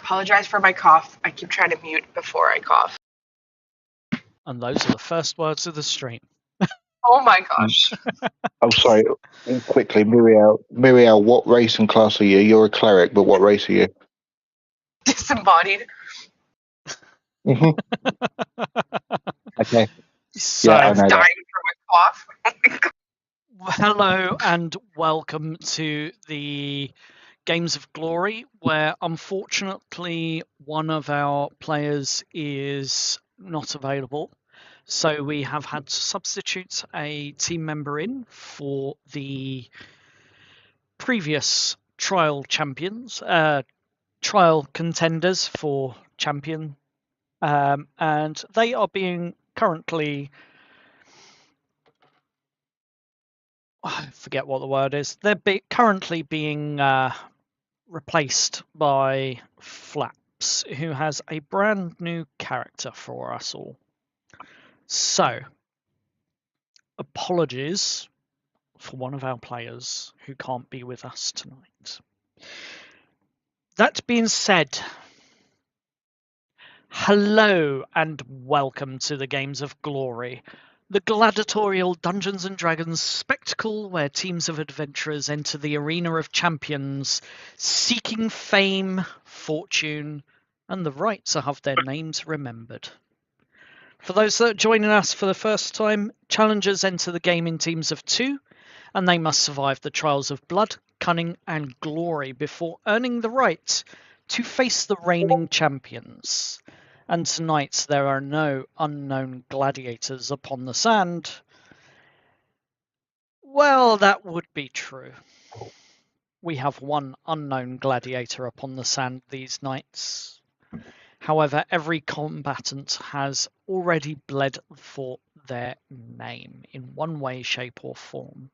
apologize for my cough. I keep trying to mute before I cough. And those are the first words of the stream. Oh my gosh. Oh, sorry. Quickly, Muriel, what race and class are you? You're a cleric, but what race are you? Disembodied. Okay. So, Yeah, I know Dying that. from a cough. hello and welcome to the Games of Glory, where unfortunately one of our players is not available. So we have had to substitute a team member in for the previous trial champions, trial contenders for champion, and they are being currently, I forget what the word is. They're currently being replaced by Flaps, who has a brand new character for us all. So, apologies for one of our players who can't be with us tonight. That being said, hello and welcome to the Games of Glory, the gladiatorial Dungeons and Dragons spectacle where teams of adventurers enter the arena of champions, seeking fame, fortune, and the right to have their names remembered. For those that are joining us for the first time, challengers enter the game in teams of 2, and they must survive the trials of blood, cunning, and glory before earning the right to face the reigning champions. And tonight there are no unknown gladiators upon the sand. Well, that would be true. We have one unknown gladiator upon the sand these nights. However, every combatant has already bled for their name in one way, shape, or form.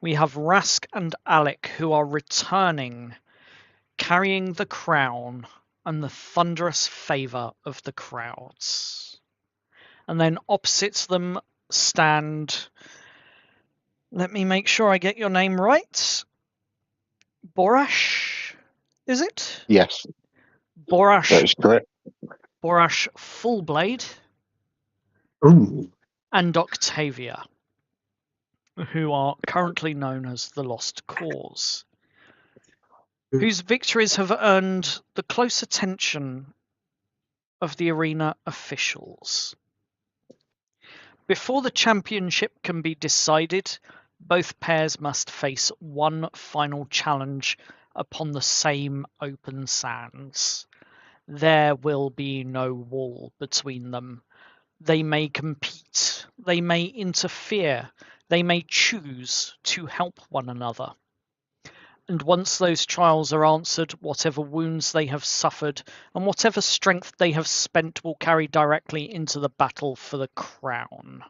We have Rask and Alec, who are returning, carrying the crown and the thunderous favour of the crowds. And then opposite them stand, let me make sure I get your name right, Borash, is it? Yes, Borash. that is correct. Borash Fullblade. Ooh. And Octavia, who are currently known as the Lost Cause, whose victories have earned the close attention of the arena officials. Before the championship can be decided, both pairs must face one final challenge upon the same open sands. There will be no wall between them. They may compete, they may interfere, they may choose to help one another. And once those trials are answered, whatever wounds they have suffered and whatever strength they have spent will carry directly into the battle for the crown.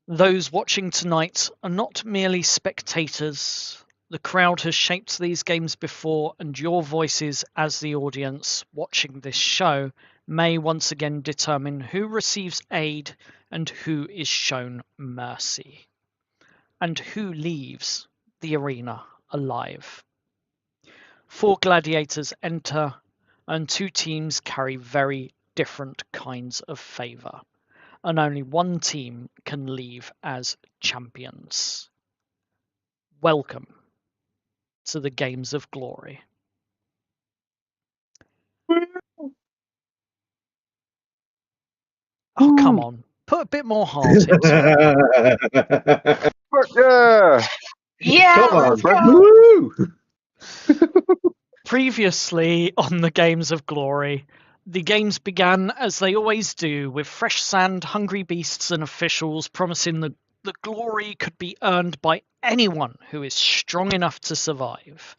Those watching tonight are not merely spectators. The crowd has shaped these games before, and your voices as the audience watching this show may once again determine who receives aid and who is shown mercy, and who leaves the arena alive. 4 gladiators enter, and 2 teams carry very different kinds of favour, and only one team can leave as champions. Welcome to the Games of Glory. Oh, come on. Put a bit more heart into it. Yeah, Come on, let's bro. go. Woo! Previously on the Games of Glory, the games began as they always do, with fresh sand, hungry beasts, and officials promising the glory could be earned by anyone who is strong enough to survive.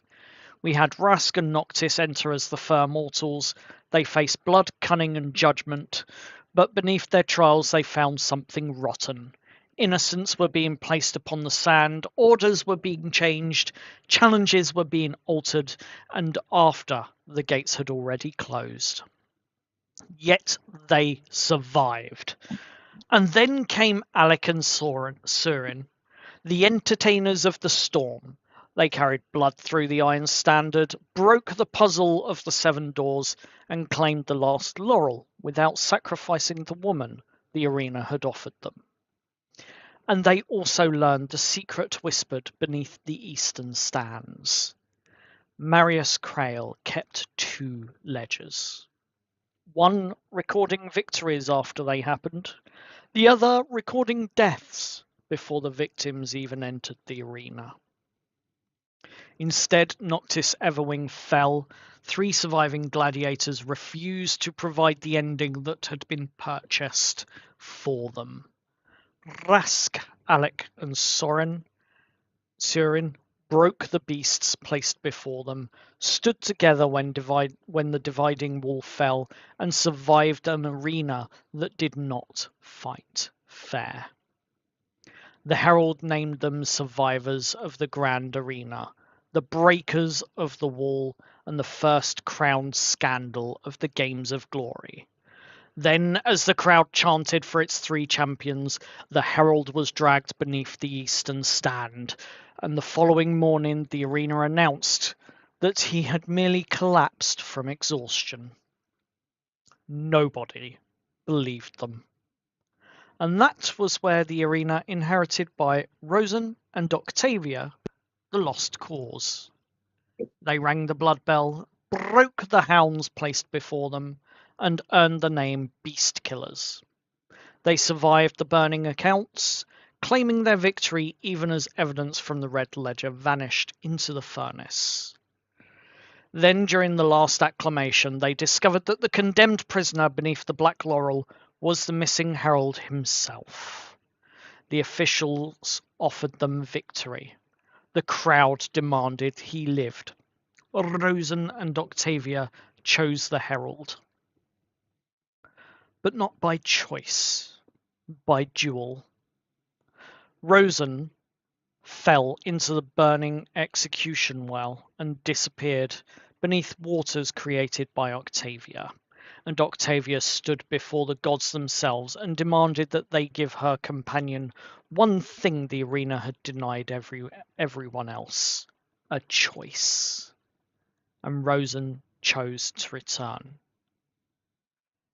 We had Rask and Noctis enter as the fair mortals. They faced blood, cunning, and judgment, but beneath their trials they found something rotten. Innocents were being placed upon the sand, orders were being changed, challenges were being altered, and after the gates had already closed. Yet they survived. And then came Alec and Surin, the entertainers of the storm, They carried blood through the iron standard, broke the puzzle of the 7 doors, and claimed the last laurel without sacrificing the woman the arena had offered them. And they also learned the secret whispered beneath the eastern stands. Marius Crail kept 2 ledgers. One recording victories after they happened, the other recording deaths before the victims even entered the arena. Instead, Noctis Everwing fell. 3 surviving gladiators refused to provide the ending that had been purchased for them. Rask, Alec, and Surin broke the beasts placed before them, stood together when the dividing wall fell, and survived an arena that did not fight fair. The herald named them survivors of the grand arena, the breakers of the wall, and the first crowned scandal of the Games of Glory. Then, as the crowd chanted for its 3 champions, the herald was dragged beneath the eastern stand, and the following morning the arena announced that he had merely collapsed from exhaustion. Nobody believed them. And that was where the arena inherited by Rosen and Octavia, the lost cause. They rang the blood bell, broke the hounds placed before them, and earned the name Beast Killers. They survived the burning accounts, claiming their victory even as evidence from the red ledger vanished into the furnace. Then, during the last acclamation, they discovered that the condemned prisoner beneath the black laurel was the missing herald himself. The officials offered them victory. The crowd demanded he lived. Rosen and Octavia chose the herald. But not by choice, by duel. Rosen fell into the burning execution well and disappeared beneath waters created by Octavia. And Octavia stood before the gods themselves and demanded that they give her companion one thing the arena had denied everyone else: a choice. And Rosen chose to return.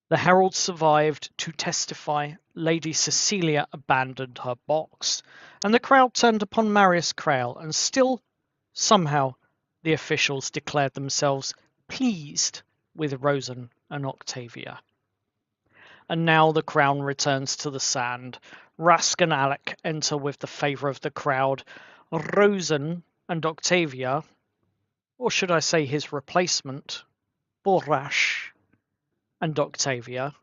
The herald survived to testify. Lady Cecilia abandoned her box, and the crowd turned upon Marius Crail, and still, somehow, the officials declared themselves pleased with Rosen and Octavia. And now the crown returns to the sand. Rask and Alec enter with the favour of the crowd. Rosen and Octavia, or should I say his replacement, Borash and Octavia,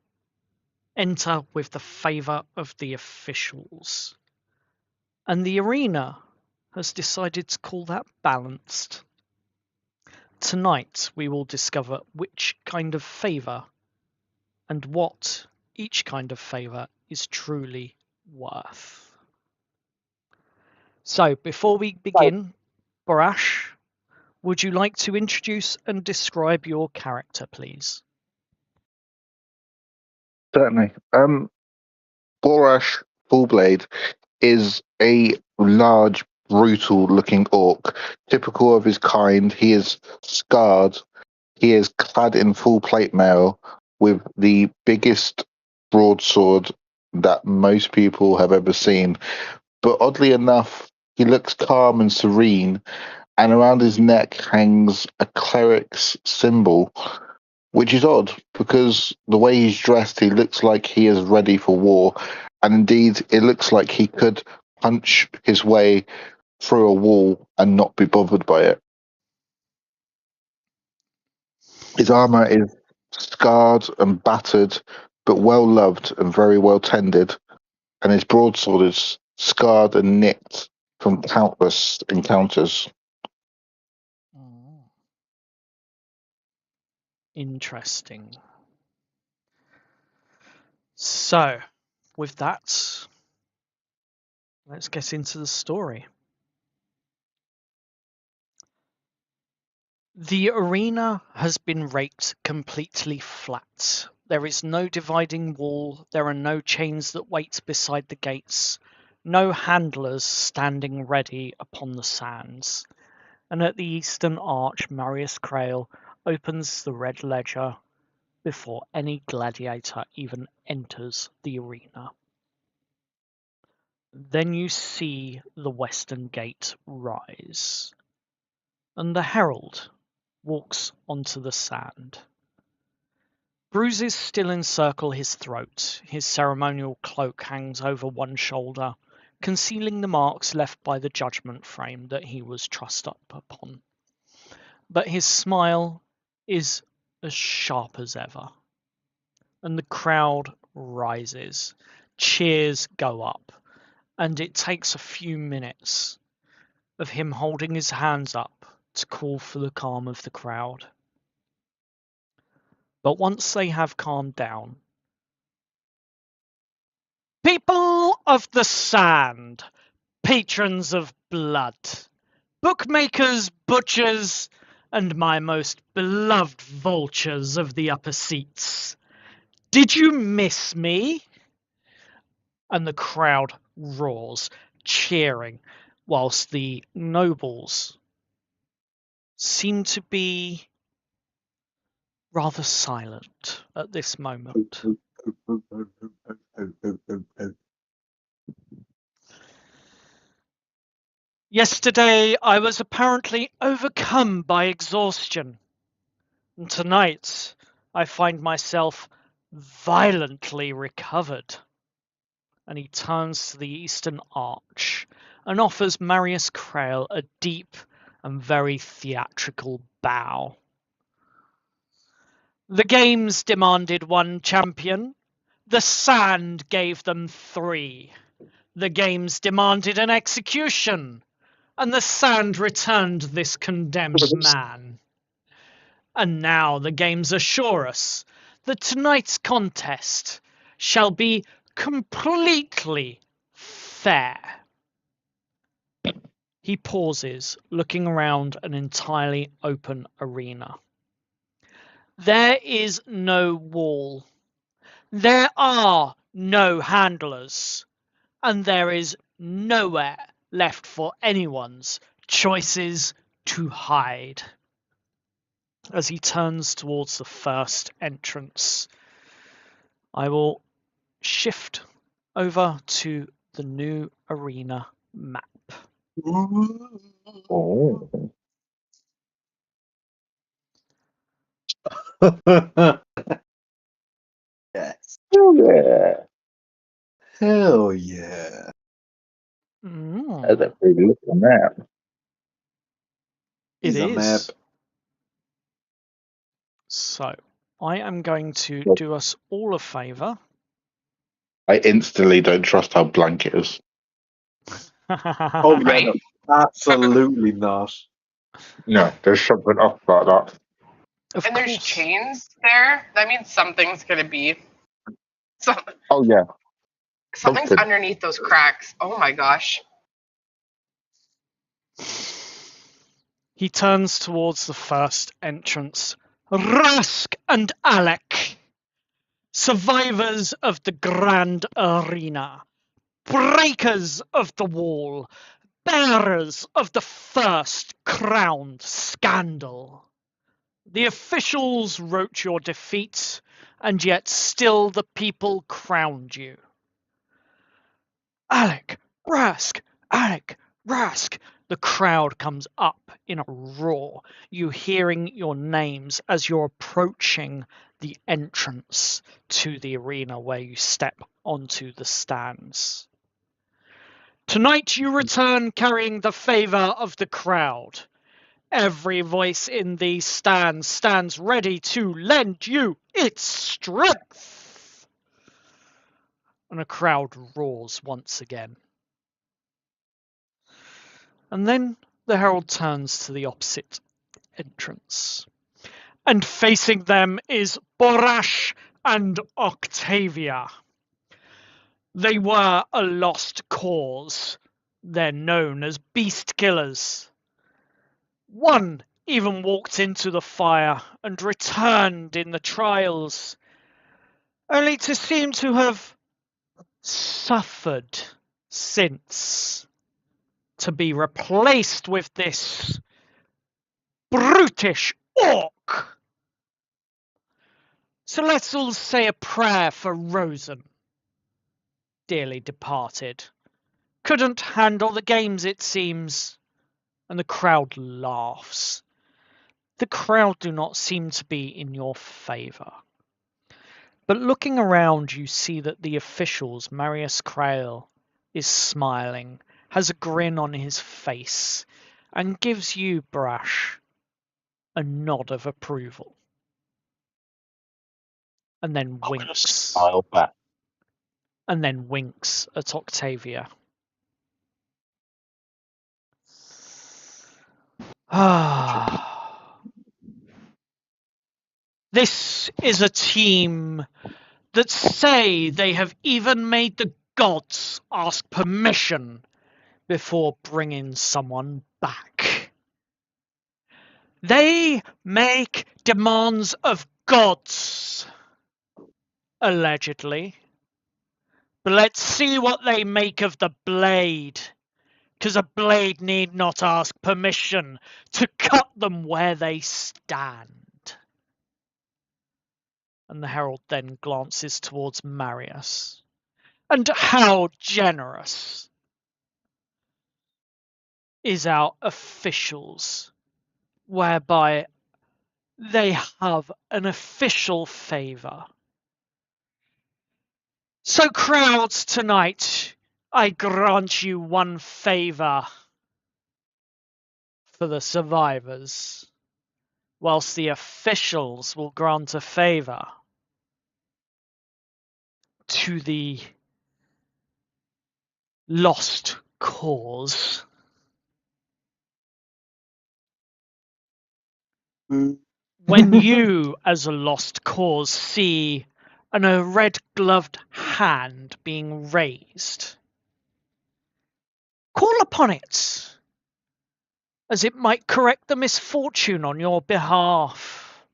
enter with the favour of the officials. And the arena has decided to call that balanced. Tonight we will discover which kind of favour and what each kind of favour is truly worth. So before we begin, Borash, would you like to introduce and describe your character, please? Certainly. Borash Fullblade is a large, brutal-looking orc, typical of his kind. He is scarred. He is clad in full plate mail with the biggest broadsword that most people have ever seen. But oddly enough, he looks calm and serene, and around his neck hangs a cleric's symbol, which is odd because the way he's dressed, he looks like he is ready for war. And indeed, it looks like he could punch his way through a wall and not be bothered by it. His armor is scarred and battered, but well loved and very well tended, and his broadsword is scarred and nicked from countless encounters. Interesting. So, with that, let's get into the story. The arena has been raked completely flat. There is no dividing wall, there are no chains that wait beside the gates, no handlers standing ready upon the sands. and at the eastern arch Marius Crail opens the red ledger before any gladiator even enters the arena. Then you see the western gate rise, and the herald walks onto the sand. Bruises still encircle his throat. His ceremonial cloak hangs over one shoulder, concealing the marks left by the judgment frame that he was trussed up upon. But his smile is as sharp as ever, and the crowd rises. Cheers go up, and it takes a few minutes of him holding his hands up to call for the calm of the crowd. But once they have calmed down, people of the sand, patrons of blood, bookmakers, butchers, and my most beloved vultures of the upper seats, did you miss me? And the crowd roars, cheering, whilst the nobles seem to be rather silent at this moment. Yesterday I was apparently overcome by exhaustion, and tonight I find myself violently recovered. And he turns to the eastern arch and offers Marius Crail a deep and very theatrical bow. The games demanded one champion. The sand gave them 3. The games demanded an execution, and the sand returned this condemned man. And now the games assure us that tonight's contest shall be completely fair. He pauses, looking around an entirely open arena. There is no wall. There are no handlers. And there is nowhere left for anyone's choices to hide. As he turns towards the first entrance, I will shift over to the new arena map. Oh. Yes. Oh, yeah. Hell yeah. That's a pretty looking map. It He's a map. is. So, I am going to do us all a favour. I instantly don't trust how blank it is. Oh, Right? yeah, no, absolutely not. No, there's something off about that. Of And there's course. chains there. That means something's gonna be. Oh, yeah. Something's Something. underneath those cracks. Oh my gosh. He turns towards the first entrance. Rask and Alec, survivors of the grand arena, breakers of the wall, bearers of the first crowned scandal. The officials wrote your defeat, and yet still the people crowned you. Alec, Rask, Alec, Rask. The crowd comes up in a roar, you hearing your names as you're approaching the entrance to the arena where you step onto the stands. Tonight you return carrying the favour of the crowd. Every voice in these stands stands ready to lend you its strength. And a crowd roars once again. And then the herald turns to the opposite entrance. And facing them is Rask and Octavia. They were a lost cause. They're known as beast killers. One even walked into the fire and returned in the trials, only to seem to have suffered since, to be replaced with this brutish orc! So let's all say a prayer for Rosen. Dearly departed. Couldn't handle the games, it seems. And the crowd laughs. The crowd do not seem to be in your favour. But looking around, you see that the officials, Marius Crail, is smiling, has a grin on his face, and gives you, Brash, a nod of approval. And then winks. Smile back. And then winks at Octavia. This is a team that say they have even made the gods ask permission before bringing someone back. They make demands of gods, allegedly. But let's see what they make of the blade, because a blade need not ask permission to cut them where they stand. And the herald then glances towards Marius. And how generous is our officials, whereby they have an official favour. So crowds tonight, I grant you one favour for the survivors, whilst the officials will grant a favour to the lost cause. When you, as a lost cause, see a red-gloved hand being raised, call upon it, as it might correct the misfortune on your behalf.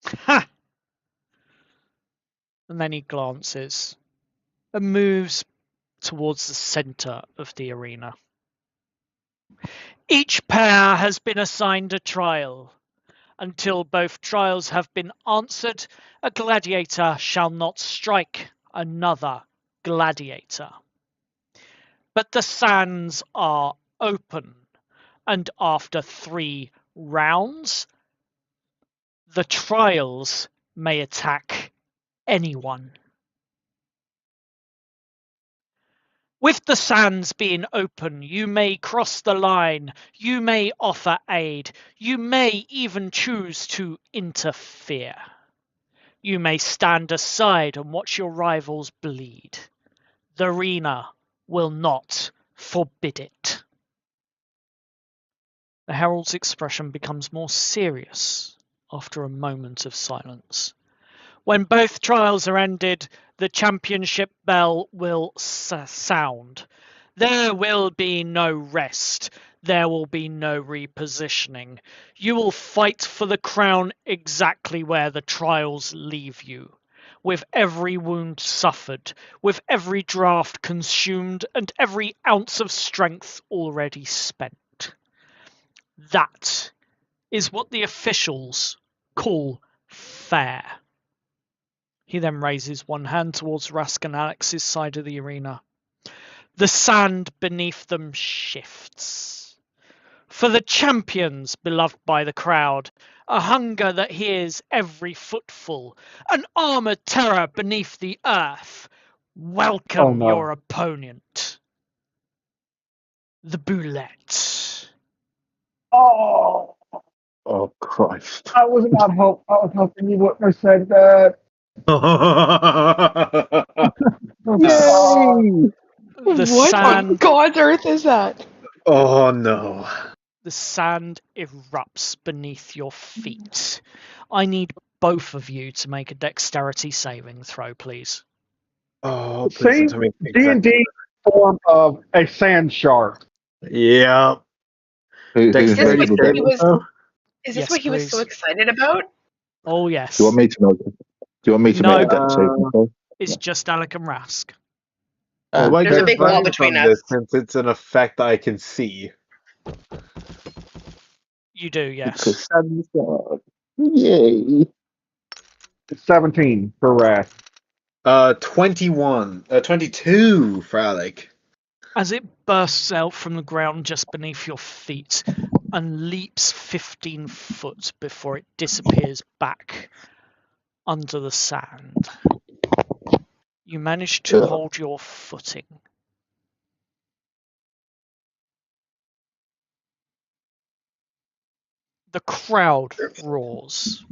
Ha! And then he glances and moves towards the centre of the arena. Each pair has been assigned a trial. Until both trials have been answered, a gladiator shall not strike another gladiator. But the sands are open, and after 3 rounds, the trials may attack anyone. With the sands being open, you may cross the line, you may offer aid, you may even choose to interfere. You may stand aside and watch your rivals bleed. The arena will not forbid it. The herald's expression becomes more serious after a moment of silence. When both trials are ended, the championship bell will sound. There will be no rest. There will be no repositioning. You will fight for the crown exactly where the trials leave you, with every wound suffered, with every draft consumed, and every ounce of strength already spent. That is what the officials call fair. He then raises one hand towards Rask and Alec's side of the arena. The sand beneath them shifts. For the champions, beloved by the crowd, a hunger that hears every footfall, an armoured terror beneath the earth. Welcome your opponent, the Boulette. Oh, Oh, Christ. I was helping you when I said that. The What sand, on God's earth is that? Oh no. the sand erupts beneath your feet. I need both of you to make a dexterity saving throw, please. Oh, please Same don't tell me D&D form of a sand shark. Yeah. Who's Is this making what the he was? Is this Yes, what he was so please. excited about? Oh, yes. Do you want me to make? Do you want me to No. make a deck saving throw? It's just Alec and Rask. Well, I There's a get big wall advantage between on this us. since it's an effect I can see. You do, It's a yes. sand shark. Yay. 17 for Rask. 22 for Alec. As it bursts out from the ground just beneath your feet and leaps 15 foot before it disappears back under the sand. You manage to hold your footing. The crowd roars,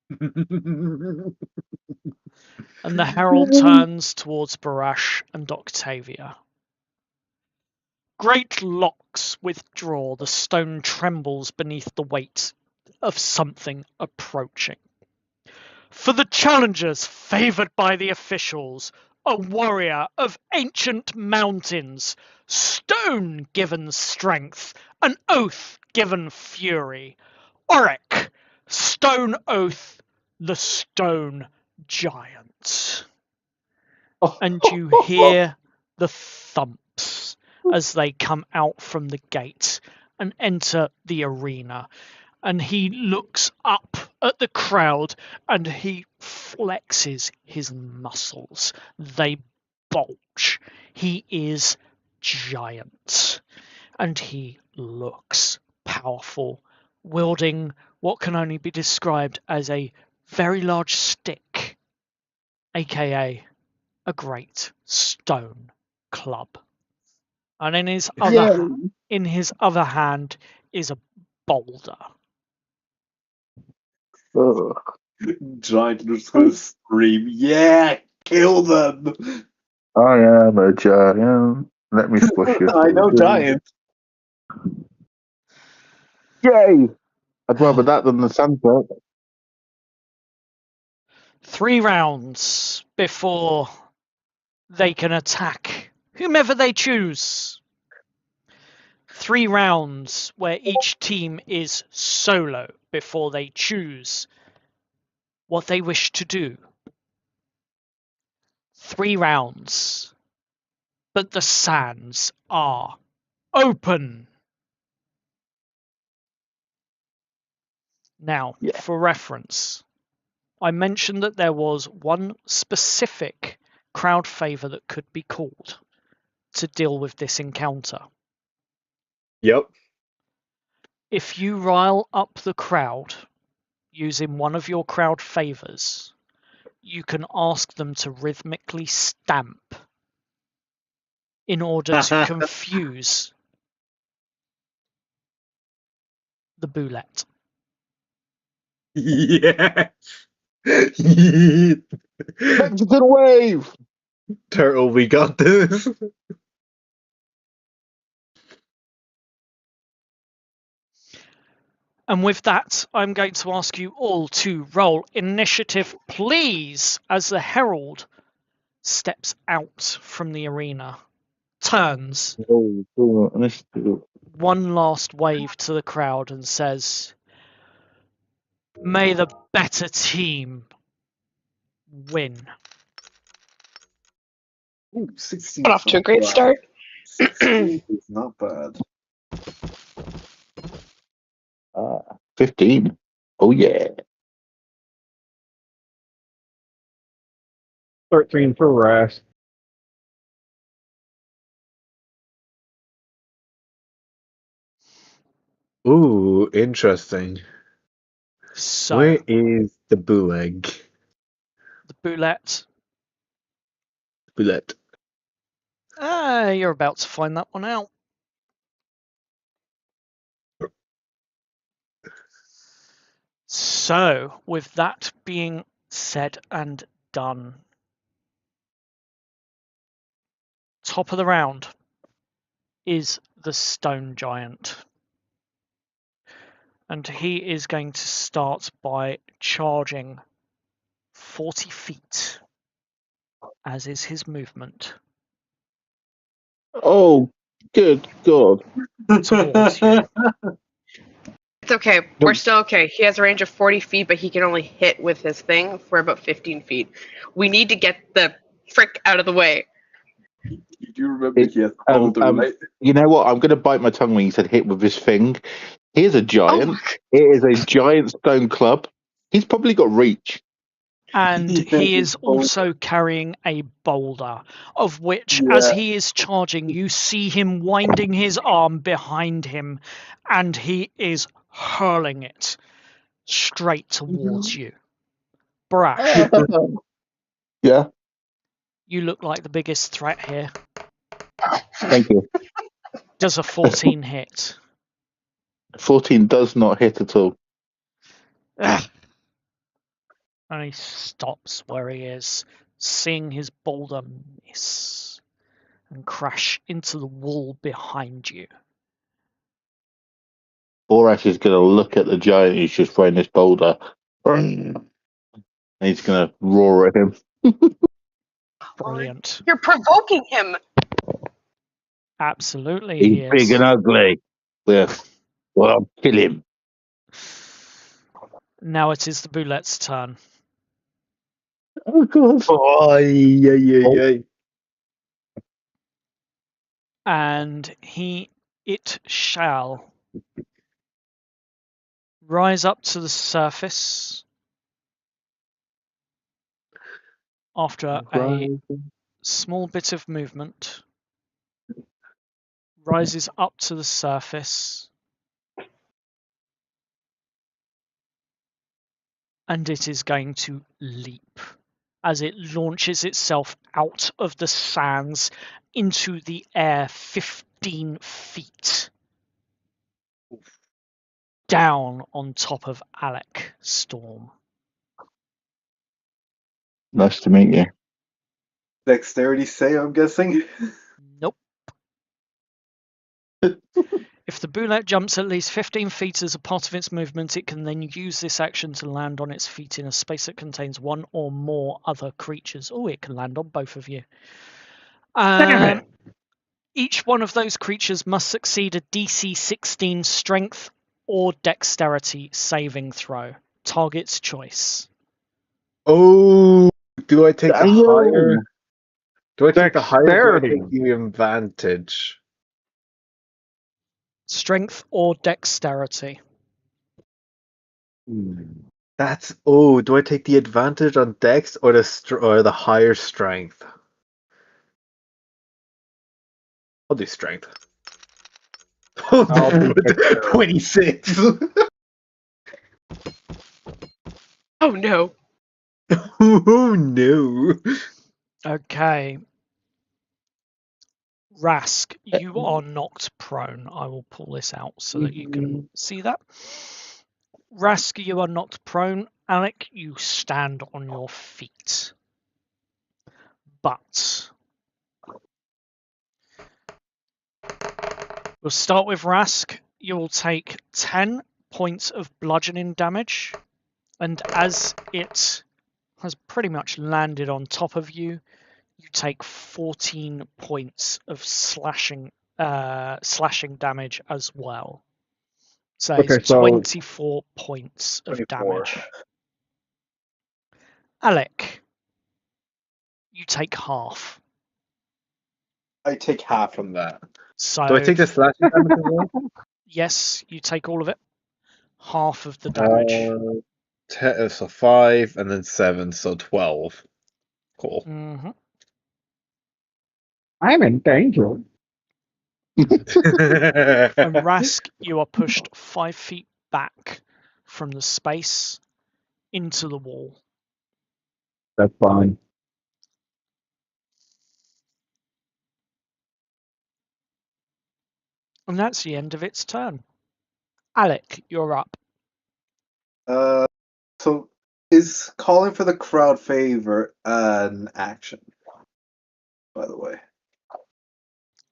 and the herald turns towards Barash and Octavia. Great locks withdraw, the stone trembles beneath the weight of something approaching. For the challengers favoured by the officials, a warrior of ancient mountains, stone given strength, an oath given fury, Oric, stone oath, the stone giant. And you hear the thumps as they come out from the gate and enter the arena. And he looks up at the crowd and he flexes his muscles. They bulge. He is giant. And he looks powerful, wielding what can only be described as a very large stick, aka a great stone club. And in his other hand is a boulder. Giant just gonna scream, yeah, kill them! I am a giant. Let me squish you. I know giant. Yay! I'd rather that than the sunset. 3 rounds before they can attack whomever they choose. 3 rounds where each team is solo before they choose what they wish to do. 3 rounds, but the sands are open. Now, for reference, I mentioned that there was one specific crowd favour that could be called to deal with this encounter. Yep. If you rile up the crowd using one of your crowd favours, you can ask them to rhythmically stamp in order to confuse the boulette. Yeah. Mexican wave! Turtle, we got this. And with that, I'm going to ask you all to roll initiative, please, as the herald steps out from the arena, turns one last wave to the crowd and says, "May the better team win." Ooh, 16. Got off to a great start. 16 is not bad. 15. Oh, yeah. 13 for Rask. Ooh, interesting. So, Where is the bootleg? the boulette, Bullet. you're about to find that one out. So, with that being said and done, top of the round is the stone giant. And he is going to start by charging 40 feet, as is his movement, Oh, good God. towards you. It's okay. We're still okay. He has a range of 40 feet, but he can only hit with his thing for about 15 feet. We need to get the frick out of the way. You do remember he has the boulder, right? You know what? I'm going to bite my tongue when you said hit with his thing. He is a giant. It is a giant stone club. He's probably got reach. And he is also carrying a boulder, of which, as he is charging, you see him winding his arm behind him, and he is hurling it straight towards you. Brash, Yeah, you look like the biggest threat here. thank you. Does a 14 hit? 14 does not hit at all. Ugh. And he stops where he is, seeing his boulder miss and crash into the wall behind you. Borash is going to look at the giant who's just throwing this boulder. And he's going to roar at him. Brilliant. You're provoking him. Absolutely, He's he big is. and ugly. Yeah. Well, I'll kill him. Now it is the Boulette's turn. Oh, God. And it shall rise up to the surface after a small bit of movement, rises up to the surface, and it is going to leap as it launches itself out of the sands into the air 15 feet. Down on top of Alec Storm. Nice to meet you. Dexterity save, I'm guessing. Nope. If the Boulette jumps at least 15 feet as a part of its movement, it can then use this action to land on its feet in a space that contains one or more other creatures. Oh, it can land on both of you. Each one of those creatures must succeed a DC 16 strength or dexterity saving throw. Target's choice. Oh, do I take the Damn. higher? Do I take the higher? Or do I Dexterity. take the advantage? Strength or dexterity. That's do I take the advantage on dex or the higher strength? I'll do strength. I'll do dexterity. 26. Oh no. Oh no. Okay. Rask, you are knocked prone. I will pull this out so that you can see that. Rask, you are knocked prone. Alec, you stand on your feet. But we'll start with Rask. You will take 10 points of bludgeoning damage. And as it has pretty much landed on top of you, you take 14 points of slashing damage as well. So Okay, it's so 24 points of 24. damage. Alec, you take half. I take half from that. So Do I take the slashing damage as well? yes, you take all of it. Half of the damage. So 5 and then 7, so 12. Cool. Mhm. I'm in danger. And Rask, you are pushed 5 feet back from the space into the wall. That's fine. And that's the end of its turn. Alec, you're up. So is calling for the crowd favor an action? By the way.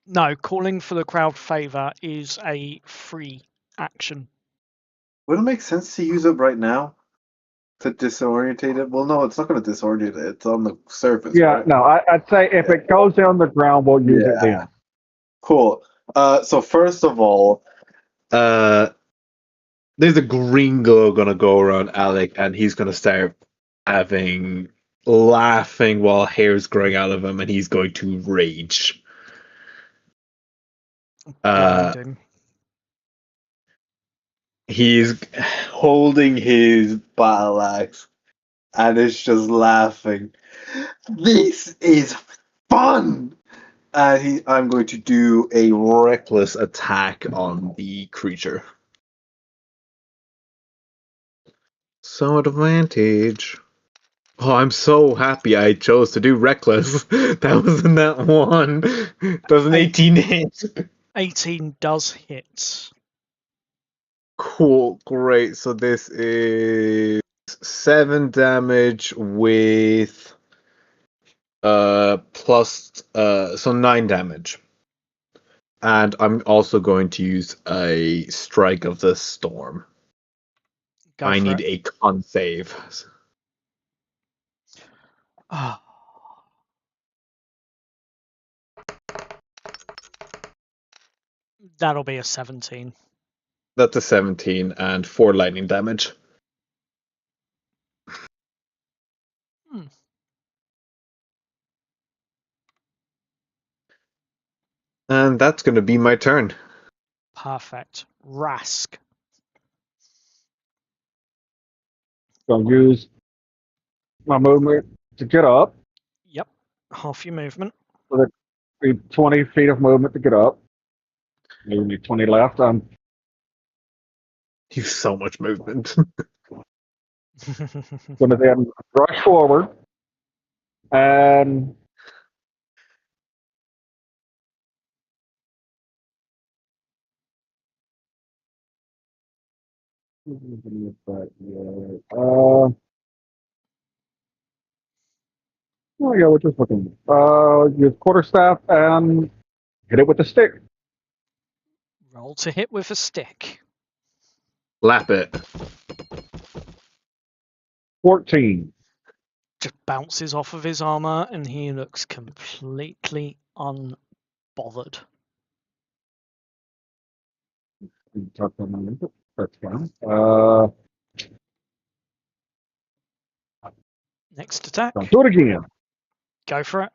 No, calling for the crowd favor is a free action. Would it make sense to use it right now? To disorientate it? Well, no, it's not going to disorient it. It's on the surface, Yeah, right? no, I'd say if it goes on the ground, we'll use it then. Cool. So first of all, There's a green glow gonna go around Alec, and he's gonna start laughing while hair's growing out of him, and he's going to rage. Blinding. He's holding his battle axe and is just laughing. This is fun! And I'm going to do a reckless attack on the creature. So advantage. Oh, I'm so happy I chose to do reckless. That wasn't that one. Does an 18 hit? 18 does hit. Cool, great. So this is 7 damage with plus so 9 damage. And I'm also going to use a strike of the storm. Go I for need it. a con save. Ah. That'll be a 17. That's a 17 and 4 lightning damage. Hmm. And that's going to be my turn. Perfect. Rask. So use my movement to get up. Yep. Half your movement. So that be 20 feet of movement to get up. Maybe 20 left. I'm He's so much movement. going to then rush forward and oh yeah, we're just looking. Use quarterstaff and hit it with the stick. Roll to hit with a stick. Lap it. 14. Just bounces off of his armor and he looks completely unbothered. That's fine. Next attack. Don't do it again. Go for it.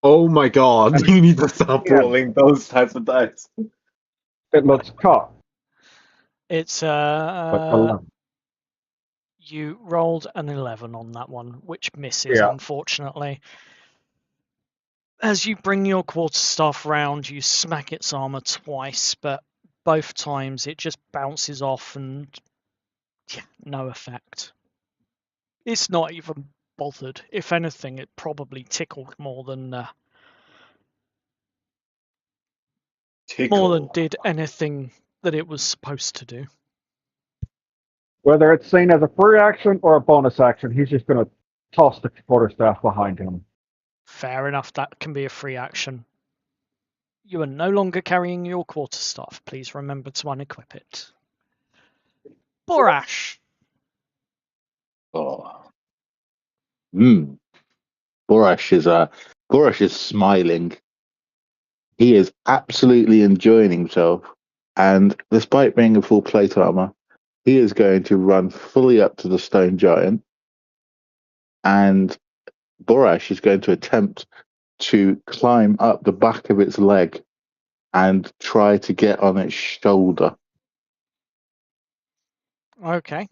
Oh my god, you need to stop Yeah. rolling those types of dice. It looks caught. It's But you rolled an 11 on that one, which misses, yeah. unfortunately. As you bring your quarterstaff round, you smack its armor twice, but both times it just bounces off and yeah, no effect. It's not even bothered. If anything, it probably tickled more than did anything that it was supposed to do. Whether it's seen as a free action or a bonus action, he's just going to toss the quarterstaff behind him. Fair enough, that can be a free action. You are no longer carrying your quarterstaff. Please remember to unequip it. Borash. Oh. Borash is smiling. He is absolutely enjoying himself, and despite being in full plate armor, he is going to run fully up to the stone giant, and Borash is going to attempt to climb up the back of its leg and try to get on its shoulder. Okay.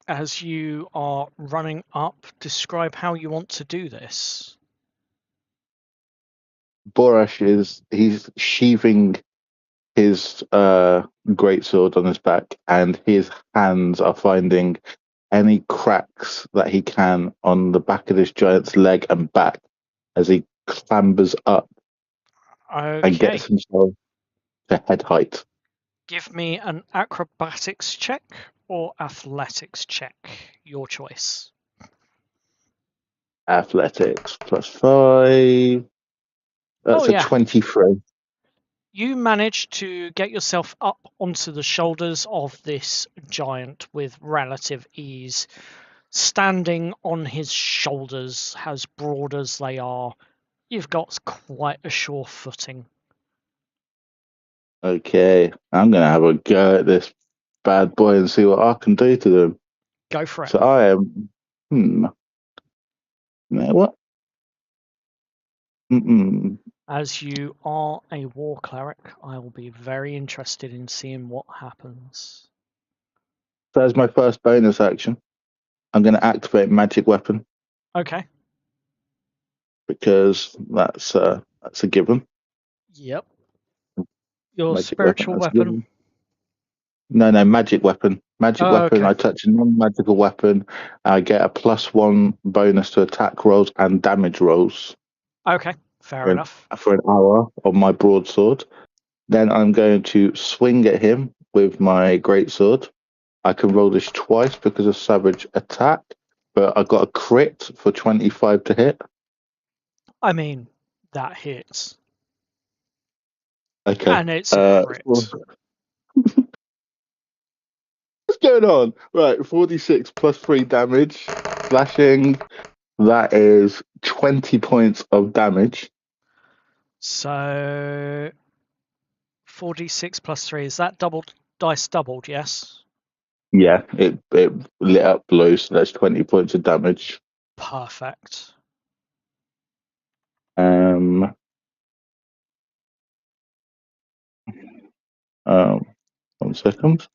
As you are running up, describe how you want to do this. Borash he's sheathing his greatsword on his back, and his hands are finding any cracks that he can on the back of this giant's leg and back as he clambers up and Okay. gets himself to head height. Give me an acrobatics check or athletics check. Your choice. Athletics +5. That's a 23. You manage to get yourself up onto the shoulders of this giant with relative ease. Standing on his shoulders, as broad as they are, you've got quite a sure footing. Okay, I'm going to have a go at this bad boy and see what I can do to them. Go for it. So I am... You know what? As you are a war cleric, I will be very interested in seeing what happens. So as my first bonus action, I'm going to activate magic weapon Okay. because that's a given. Yep. Your Magic weapon, spiritual that's a weapon. given. No, magic weapon. Magic Oh, weapon. okay. I touch a non-magical weapon. I get a +1 bonus to attack rolls and damage rolls Okay. Fair for enough. an hour on my broadsword. Then I'm going to swing at him with my greatsword. I can roll this twice because of savage attack, but I got a crit for 25 to hit. I mean, that hits. Okay. And it's a crit. What's going on? Right, 46 +3 damage, slashing. That is 20 points of damage. So 46 plus 3, is that dice doubled, yes? Yeah, it lit up blue, so that's 20 points of damage. Perfect. Um, um, 1 second.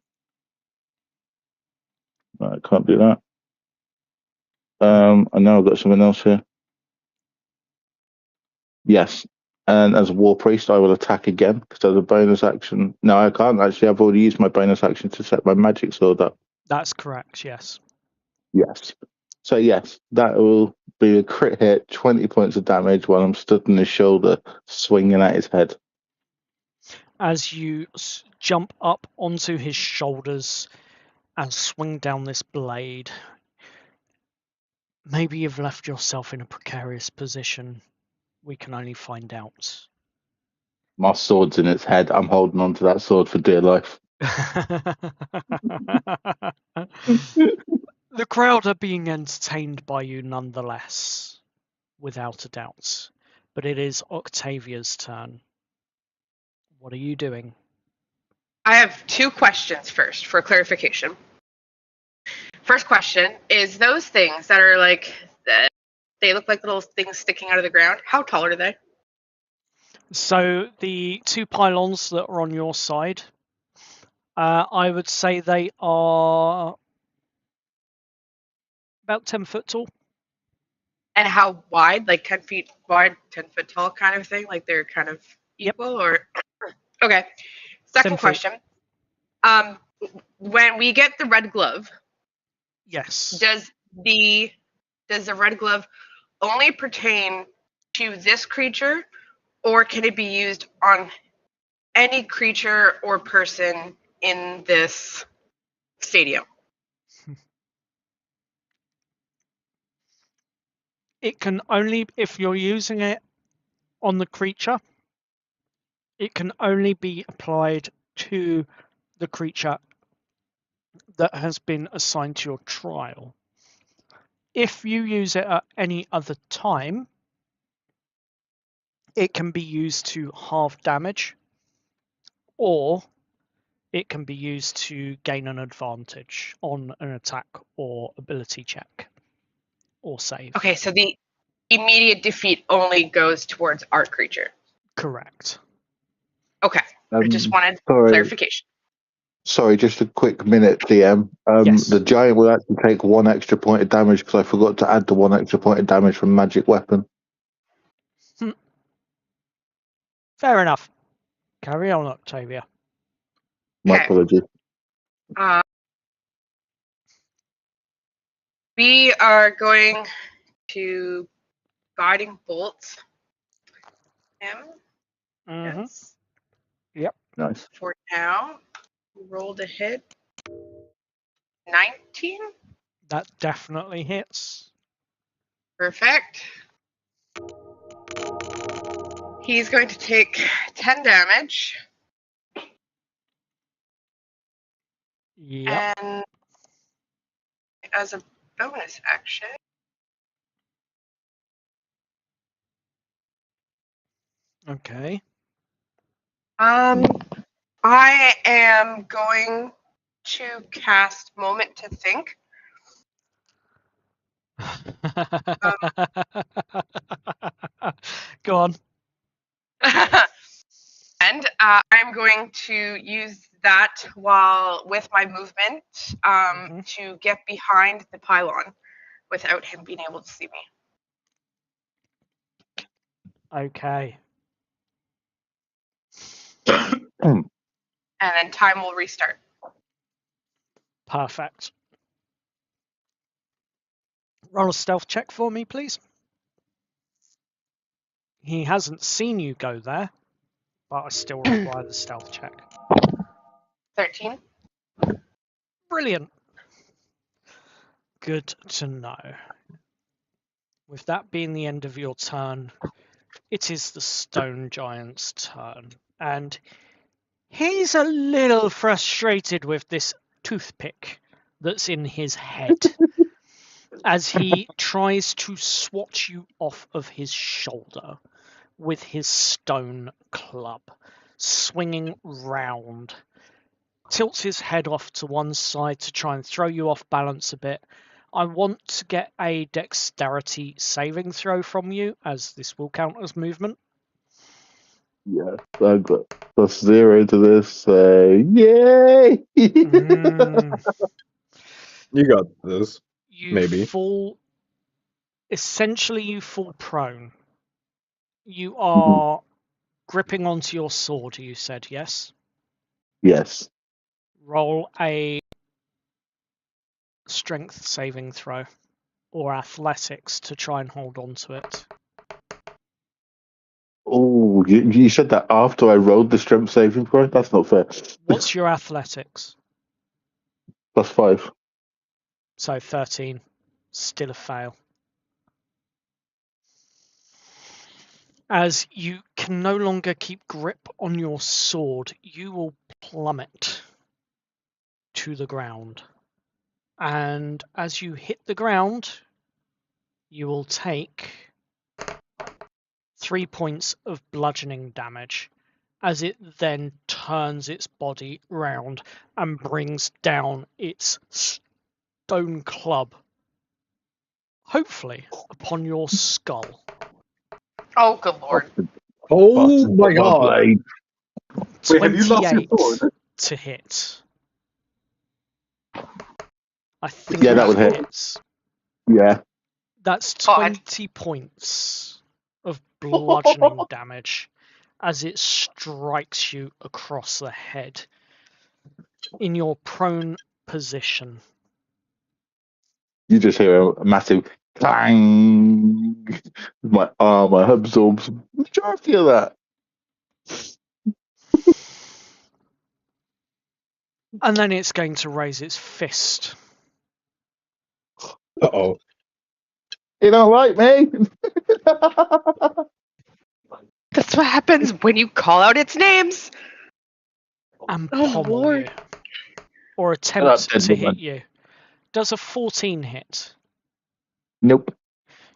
I can't do that. I know I've got something else here. Yes, and as a war priest, I will attack again because as a bonus action. No, I can't actually. I've already used my bonus action to set my magic sword up. That's correct, yes. Yes. So yes, that will be a crit hit, 20 points of damage while I'm stood on his shoulder, swinging at his head. As you jump up onto his shoulders and swing down this blade, maybe you've left yourself in a precarious position. We can only find out. My sword's in its head. I'm holding on to that sword for dear life. The crowd are being entertained by you nonetheless, without a doubt. But it is Octavia's turn. What are you doing? I have 2 questions first for clarification. First question is those things that are like, they look like little things sticking out of the ground. How tall are they? So the 2 pylons that are on your side, I would say they are about 10 foot tall. And how wide? Like 10 feet wide, 10 foot tall kind of thing? Like they're kind of equal or? Okay. 10 Second feet. question. When we get the red glove, Yes. does the red glove only pertain to this creature, or can it be used on any creature or person in this stadium? It can only, if you're using it on the creature, it can only be applied to the creature that has been assigned to your trial. If you use it at any other time, it can be used to halve damage, or it can be used to gain an advantage on an attack or ability check or save. Okay, so the immediate defeat only goes towards our creature. Correct. Okay, I just wanted clarification. Sorry, just a quick minute, DM. Yes. The giant will actually take 1 extra point of damage because I forgot to add the 1 extra point of damage from magic weapon. Fair enough. Carry on, Octavia. My Okay. apologies. We are going to guiding bolt him. Mm-hmm. Yes. Yep. Nice. For now, roll to hit. 19. That definitely hits. Perfect. He's going to take 10 damage. Yep. And as a bonus action, Okay. I am going to cast Moment to Think. Go on. I'm going to use that while with my movement to get behind the pylon without him being able to see me. Okay. And then time will restart. Perfect. Roll a stealth check for me, please. He hasn't seen you go there, but I still require the stealth check. 13. Brilliant. Good to know. With that being the end of your turn, it is the stone giant's turn, and he's a little frustrated with this toothpick that's in his head as he tries to swat you off of his shoulder with his stone club, swinging round. Tilts his head off to one side to try and throw you off balance a bit. I want to get a dexterity saving throw from you, as this will count as movement. Yeah, I've got +0 to this. Yay! You got this. You Maybe. fall. Essentially, you fall prone. You are gripping onto your sword, you said, yes? Yes. Roll a strength saving throw or athletics to try and hold on to it. Oh, you said that after I rolled the strength saving throw? That's not fair. What's your athletics? +5. So 13. Still a fail. As you can no longer keep grip on your sword, you will plummet to the ground. And as you hit the ground, you will take 3 points of bludgeoning damage as it then turns its body round and brings down its stone club, hopefully upon your skull. Oh, good lord. Oh my god. Blade. Wait, have you lost your 28 sword? to hit. I think Yeah, that would hit. hits. Yeah. That's God. 20 points of bludgeoning damage as it strikes you across the head in your prone position. You just hear a massive clang. My armor absorbs the majority of that. And then it's going to raise its fist. Uh-oh. You don't like me? That's what happens when you call out its names. And Oh, pommel Lord. you. Or attempt to hit you. Does a 14 hit? Nope.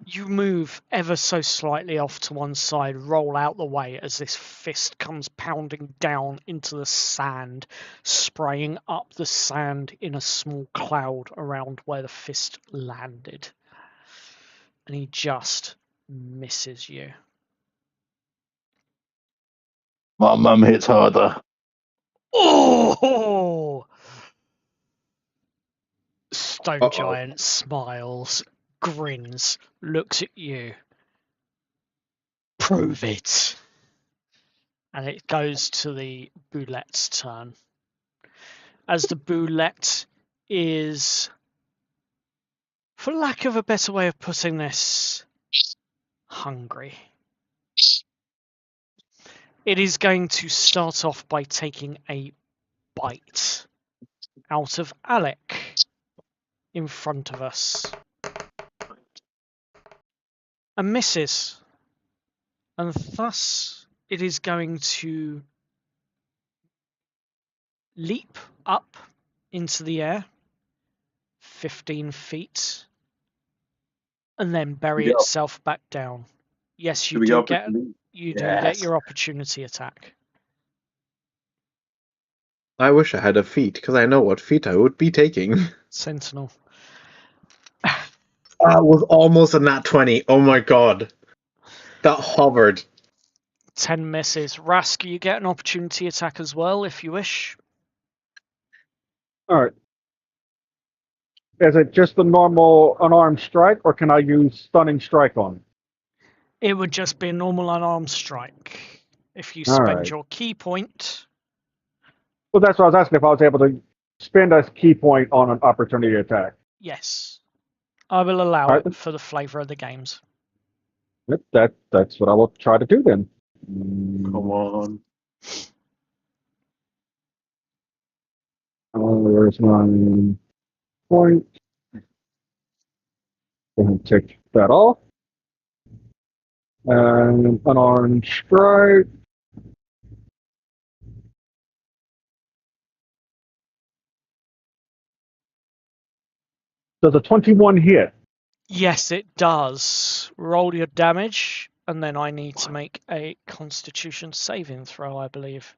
You move ever so slightly off to one side, roll out the way as this fist comes pounding down into the sand, spraying up the sand in a small cloud around where the fist landed. And he just misses you. My mum hits harder. Oh! Stone Uh-oh. Giant smiles, grins, looks at you. Prove it. And it goes to the Boulette's turn. As the Boulette is, for lack of a better way of putting this, hungry. It is going to start off by taking a bite out of Alec in front of us. And misses. And thus it is going to leap up into the air 15 feet and then bury itself back down. Yes, you do get your opportunity attack. I wish I had a feat, because I know what feat I would be taking. Sentinel. That was almost a nat 20. Oh my god. That hovered. 10 misses. Rask, you get an opportunity attack as well if you wish. All right. Is it just the normal unarmed strike, or can I use stunning strike on it? It would just be a normal unarmed strike. If you All spend right. your key point, Well, that's what I was asking, if I was able to spend a key point on an opportunity attack. yes. I will allow All right. it for the flavour of the games. Yep, that's what I will try to do then. Come on. Where's my point? Go ahead and take that off. And unarmed strike. Does a 21 hit? Yes, it does. Roll your damage, and then I need to make a Constitution saving throw, I believe.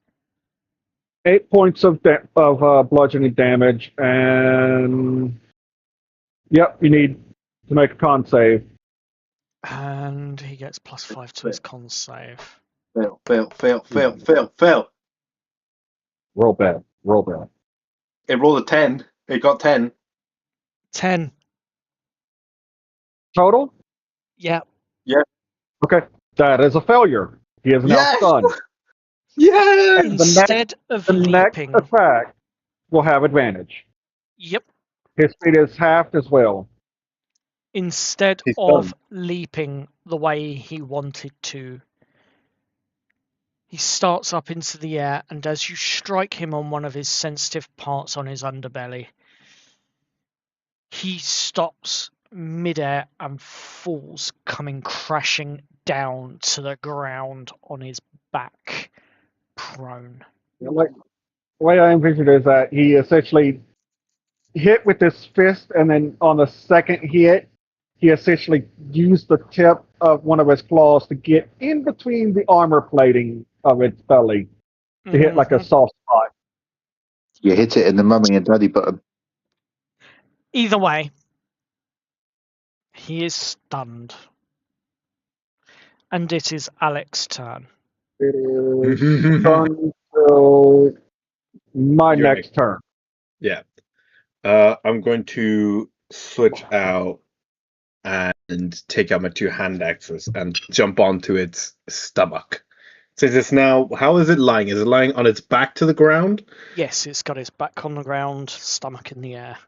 8 points of bludgeoning damage, and yep, you need to make a con save. And he gets +5 to his con save. Fail. Roll bad. Roll bad. It rolled a 10. It got 10. 10. Total? Yeah. Okay, that is a failure. He is now Yes! stunned. Yes! And Instead of the next leaping. attack will have advantage. Yep. His speed is halved as well. Instead He's of stunned. leaping the way he wanted to, he starts up into the air, and as you strike him on one of his sensitive parts on his underbelly, he stops midair and falls, coming crashing down to the ground on his back, prone. Like, the way I envision it is that he essentially hit with his fist, and then on the second hit, he essentially used the tip of one of his claws to get in between the armor plating of its belly to hit like a Mhm. soft spot. You hit it in the mummy and daddy button. Either way, he is stunned. And it is Alec's turn. It is until my Your next turn. Yeah. I'm going to switch out and take out my two hand axes and jump onto its stomach. Since it's now, how is it lying? Is it lying on its back to the ground? Yes, it's got his back on the ground, stomach in the air.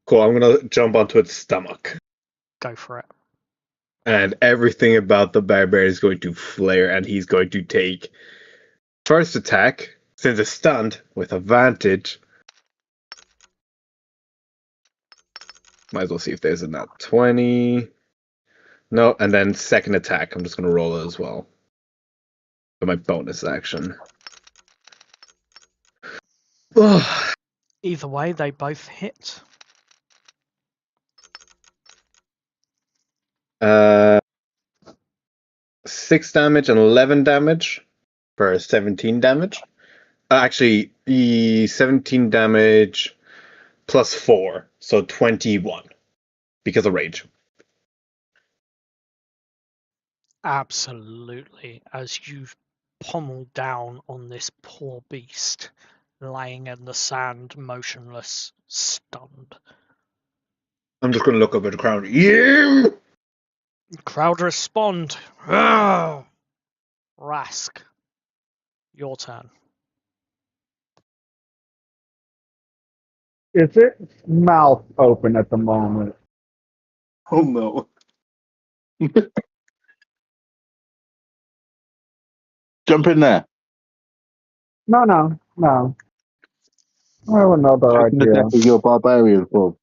Cool, I'm going to jump onto its stomach. Go for it. And everything about the barbarian is going to flare, and he's going to take first attack, since it's stunned, with advantage. Might as well see if there's a nat 20. No, and then second attack. I'm just going to roll it as well. For my bonus action. Either way, they both hit. 6 damage and 11 damage for 17 damage. Actually, 17 damage plus 4, so 21 because of rage. Absolutely. As you pommel down on this poor beast, lying in the sand, motionless, stunned. I'm just going to look up at the crowd. Yeah! Crowd respond. Rask, your turn. Is its mouth open at the moment? Oh no. Jump in there. No. I have another Taking the idea. death of your barbarian form.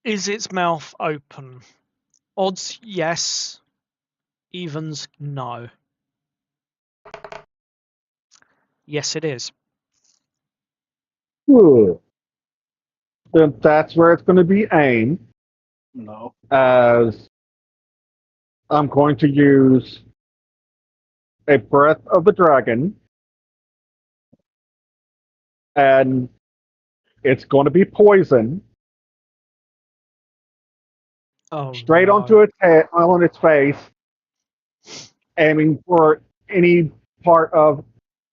Is its mouth open? Odds, yes. Evens, no. Yes, it is. Good. Then that's where it's going to be aimed, No. as I'm going to use a breath of the dragon, and it's going to be poison Oh, straight no. onto its head, on its face, aiming for any part of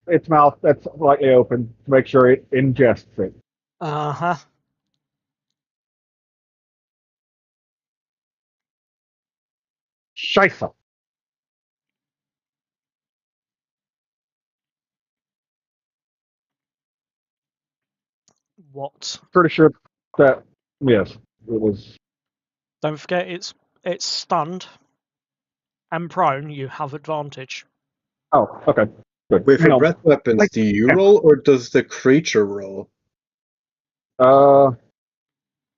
its mouth that's slightly open to make sure it ingests it. Uh-huh. Scheisse. What? Pretty sure that, yes, it was. Don't forget it's stunned and prone. You have advantage. Oh, okay. Good. Wait, Hang for on. breath weapons, do you roll or does the creature roll? Uh,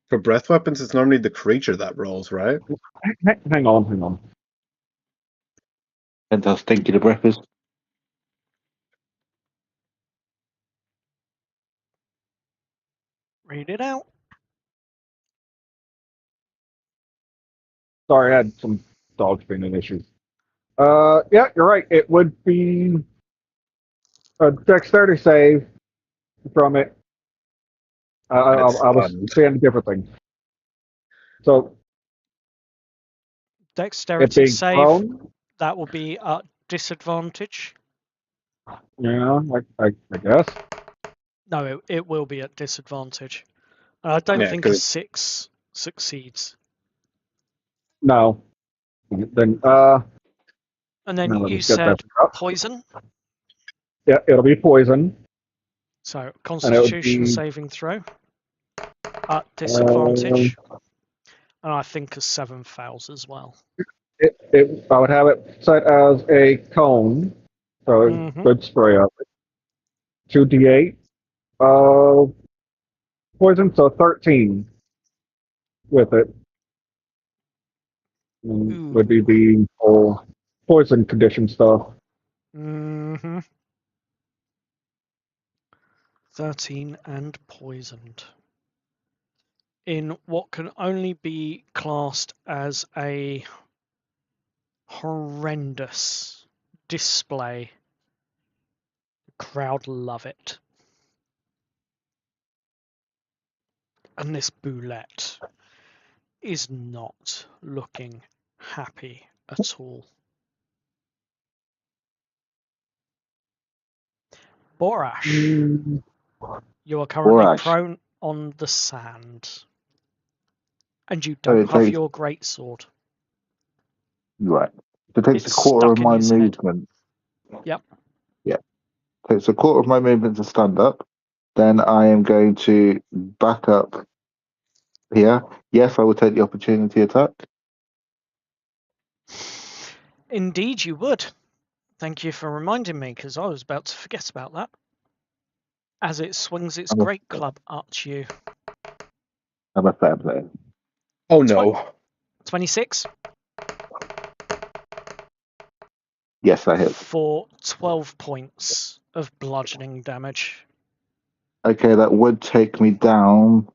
For breath weapons, it's normally the creature that rolls, right? hang on. And how stinky the breath is. Read it out. Sorry, I had some dogs being an issue. Yeah, you're right. It would be a dexterity save from it. It's I was stunned. saying different things. So it Dexterity being save. prone, That will be at disadvantage. yeah, I guess. No, it will be at disadvantage. I don't Yeah, think a because 6 succeeds. No. Then And then now let me you get that said up. poison. Yeah, it'll be poison, So and it would Constitution be saving throw at disadvantage. And I think a 7 fails as well. I would have it set as a cone, so a Mm-hmm. good spray of it. 2d8 poison, so 13 with it. Would be Ooh. the whole poison condition stuff. Mm-hmm. 13 and poisoned. In what can only be classed as a horrendous display. The crowd love it. And this boulette is not looking happy at all. Borash, you are currently Borash. prone on the sand. And you So don't it have takes, your greatsword. right. So it takes a It's quarter of stuck in my his head. movement. Yep. Yeah. Takes a quarter of my movement to stand up. Then I am going to back up here. Yes, I will take the opportunity attack. Indeed, you would. Thank you for reminding me, because I was about to forget about that. As it swings its great club at you. I'm a fair player. oh no. 26 Yes, I hit. for 12 points of bludgeoning damage. Okay, that would take me down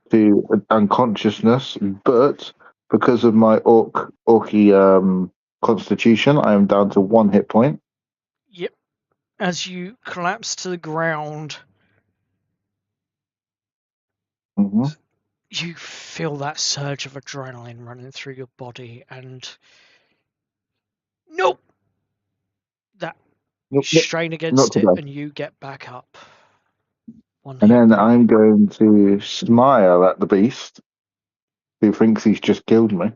to unconsciousness, but because of my orky constitution, I am down to 1 hit point. Yep. As you collapse to the ground, Mm-hmm. you feel that surge of adrenaline running through your body, and nope, that you Nope, nope, strain not against it, today. and you get back up. 1 And hit then point. I'm going to smile at the beast who thinks he's just killed me.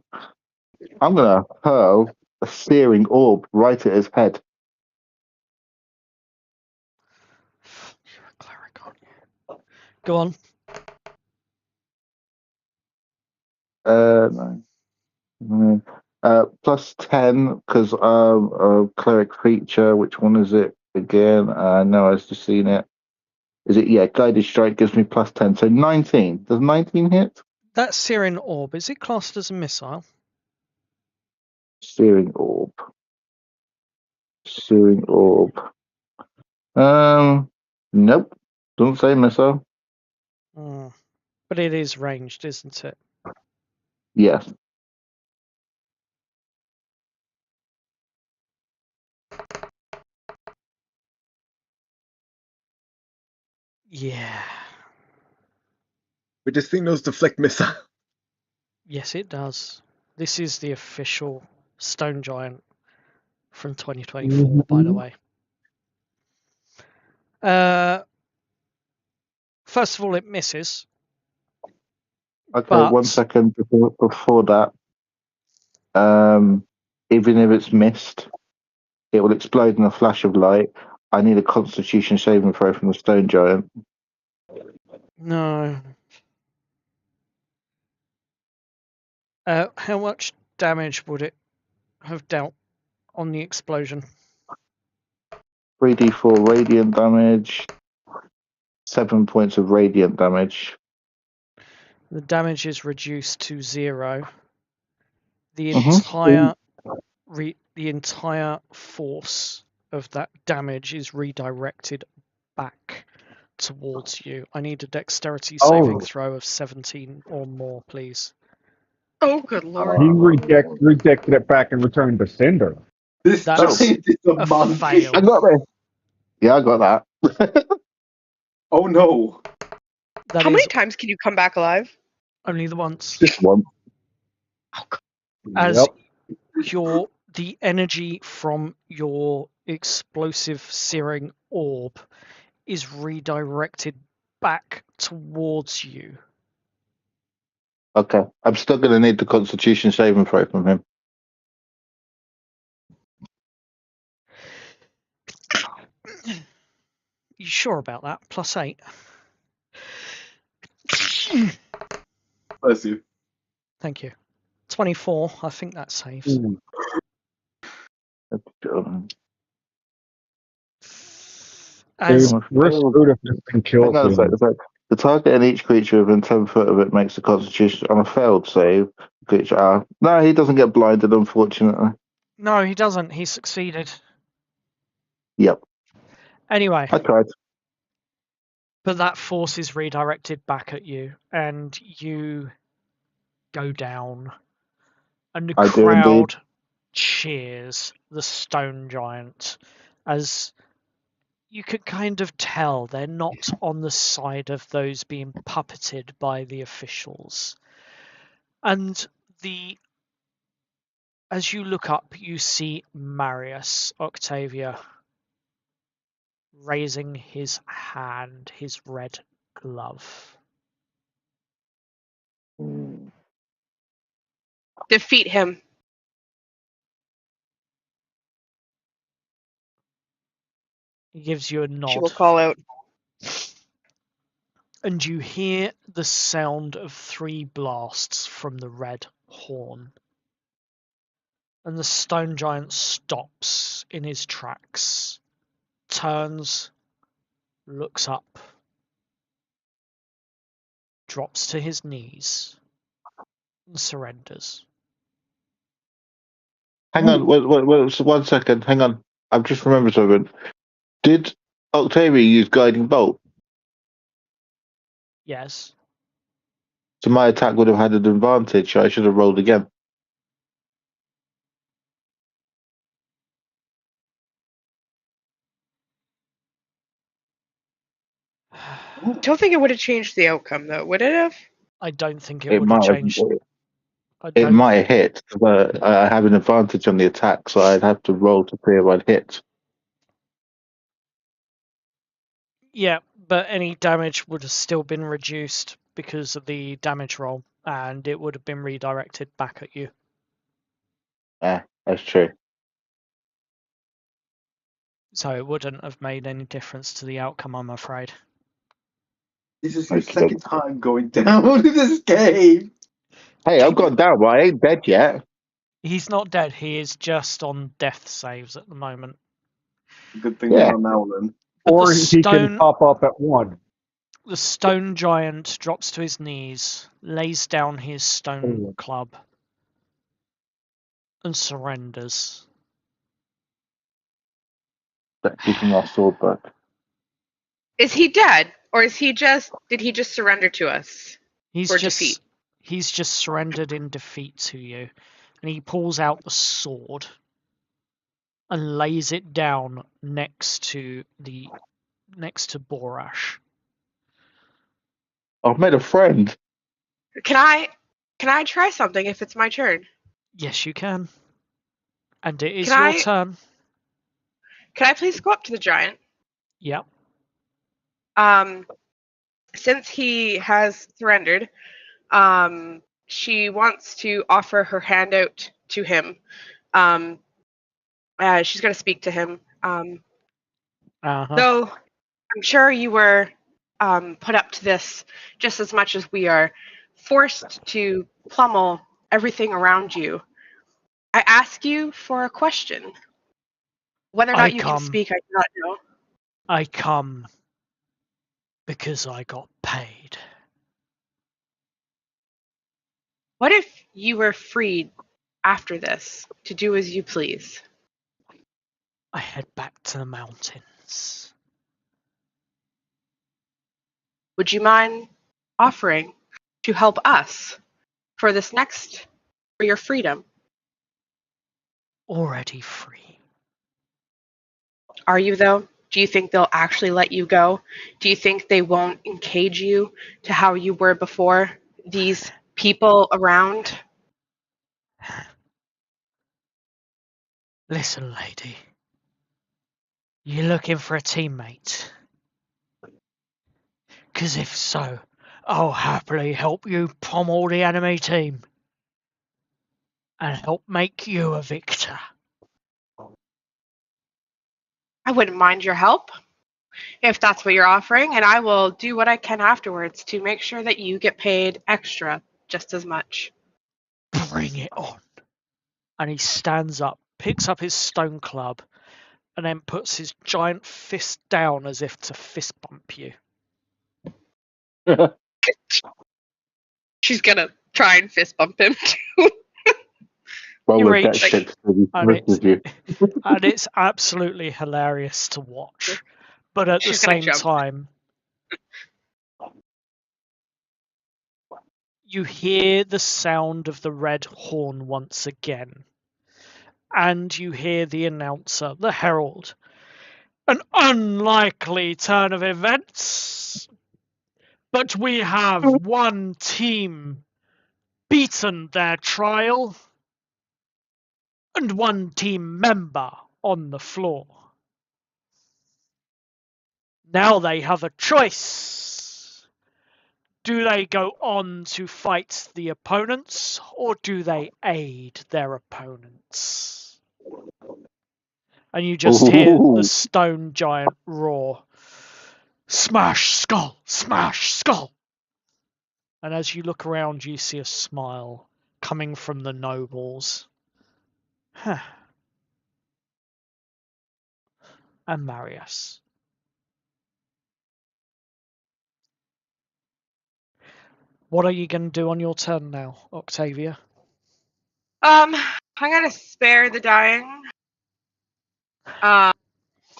I'm going to hurl a searing orb right at his head. You're a cleric, aren't you? Go on. No. No. Plus 10 because a cleric creature. Which one is it again? No, I've just seen it. Is it? Yeah, guided strike gives me plus 10. So 19. Does 19 hit? That searing orb, is it classed as a missile? Searing orb. Searing orb. Nope. Doesn't say missile. But it is ranged, isn't it? Yes. Yeah. But this thing knows deflect missile. Yes, it does. This is the official stone giant. from 2024, by the way. First of all, it misses. Okay, But 1 second before that. Even if it's missed, it will explode in a flash of light. I need a Constitution saving throw from the stone giant. no. How much damage would it have dealt on the explosion? 3d4 radiant damage. 7 points of radiant damage. The damage is reduced to 0. The Mhm. entire force of that damage is redirected back towards you. I need a dexterity saving throw of 17 or more, please. Oh, good He lord. rejected it back and returned to sender. This That's giant is a a monkey. fail. I got this. Yeah, I got that. Oh no. That How is many times can you come back alive? only the once. Just one. Oh, God. As Yep. the energy from your explosive searing orb is redirected back towards you. Okay. I'm still going to need the Constitution saving throw from him. You sure about that? +8. Bless you. Thank you. 24. I think that saves. As We're screwed if this thing kills Hang on a sec. him. It's like the target and each creature within 10 foot of it makes a Constitution on a failed save. Creature. No, he doesn't get blinded, unfortunately. no, he doesn't. He succeeded. Yep. Anyway, I tried. but that force is redirected back at you, and you go down. And the I do indeed. crowd cheers the stone giant as you could kind of tell they're not on the side of those being puppeted by the officials. And as you look up, you see Marius Octavia raising his hand, his red glove. Defeat him. He gives you a She will nod. call out. And you hear the sound of 3 blasts from the red horn. And the stone giant stops in his tracks, turns, looks up, drops to his knees, and surrenders. Hang on. Wait, 1 second. Hang on. I've just remembered something. Did Octavia use Guiding Bolt? Yes. So my attack would have had an advantage. I should have rolled again. Don't think it would have changed the outcome, though. Would it have? I don't think it It would have might have. changed. It might have hit, but I have an advantage on the attack, so I'd have to roll to see if I'd hit. Yeah, but any damage would have still been reduced because of the damage roll, and it would have been redirected back at you. That's true. So it wouldn't have made any difference to the outcome, I'm afraid. This is your Okay. second time going down in this game. Hey, I've gone down, but I ain't dead yet. He's not dead, he is just on death saves at the moment. Good thing Yeah. we're on now then. But Or he can pop up at 1. the stone giant drops to his knees, lays down his stone club, and surrenders. Keeping our sword back. Is he dead, or is he just? Did he just surrender to us? He's Or just defeat. he's just surrendered in defeat to you, and he pulls out the sword and lays it down next to Borash. I've made a friend. Can I try something if it's my turn? Yes, you can. And it is Can your I- turn. Can I please go up to the giant? Yep. Since he has surrendered, she wants to offer her hand out to him. She's going to speak to him. Though I'm sure you were put up to this just as much as we are, forced to pummel everything around you. I ask you for a question. Whether or not you can speak, I do not know. I come because I got paid. What if you were freed after this to do as you please? I head back to the mountains. Would you mind offering to help us for this next, for your freedom? Already free. Are you, though? Do you think they'll actually let you go? Do you think they won't encage you to how you were before? These people around? Listen, lady. You looking for a teammate? Because if so, I'll happily help you pummel the enemy team. And help make you a victor. I wouldn't mind your help if that's what you're offering, and I will do what I can afterwards to make sure that you get paid extra just as much. Bring it on. And he stands up, picks up his stone club, and then puts his giant fist down as if to fist bump you. She's gonna try and fist bump him too. Roll You a reach, dex check to see and if you. and it's absolutely hilarious to watch. But at the She's gonna same jump. time, you hear the sound of the red horn once again. And you hear the announcer, the herald. An unlikely turn of events. But we have one team beaten their trial and one team member on the floor. Now they have a choice. Do they go on to fight the opponents or do they aid their opponents? And you just hear the stone giant roar. Smash skull! Smash skull! And as you look around, you see a smile coming from the nobles. Huh. And Marius. What are you going to do on your turn now, Octavia? I'm gonna spare the dying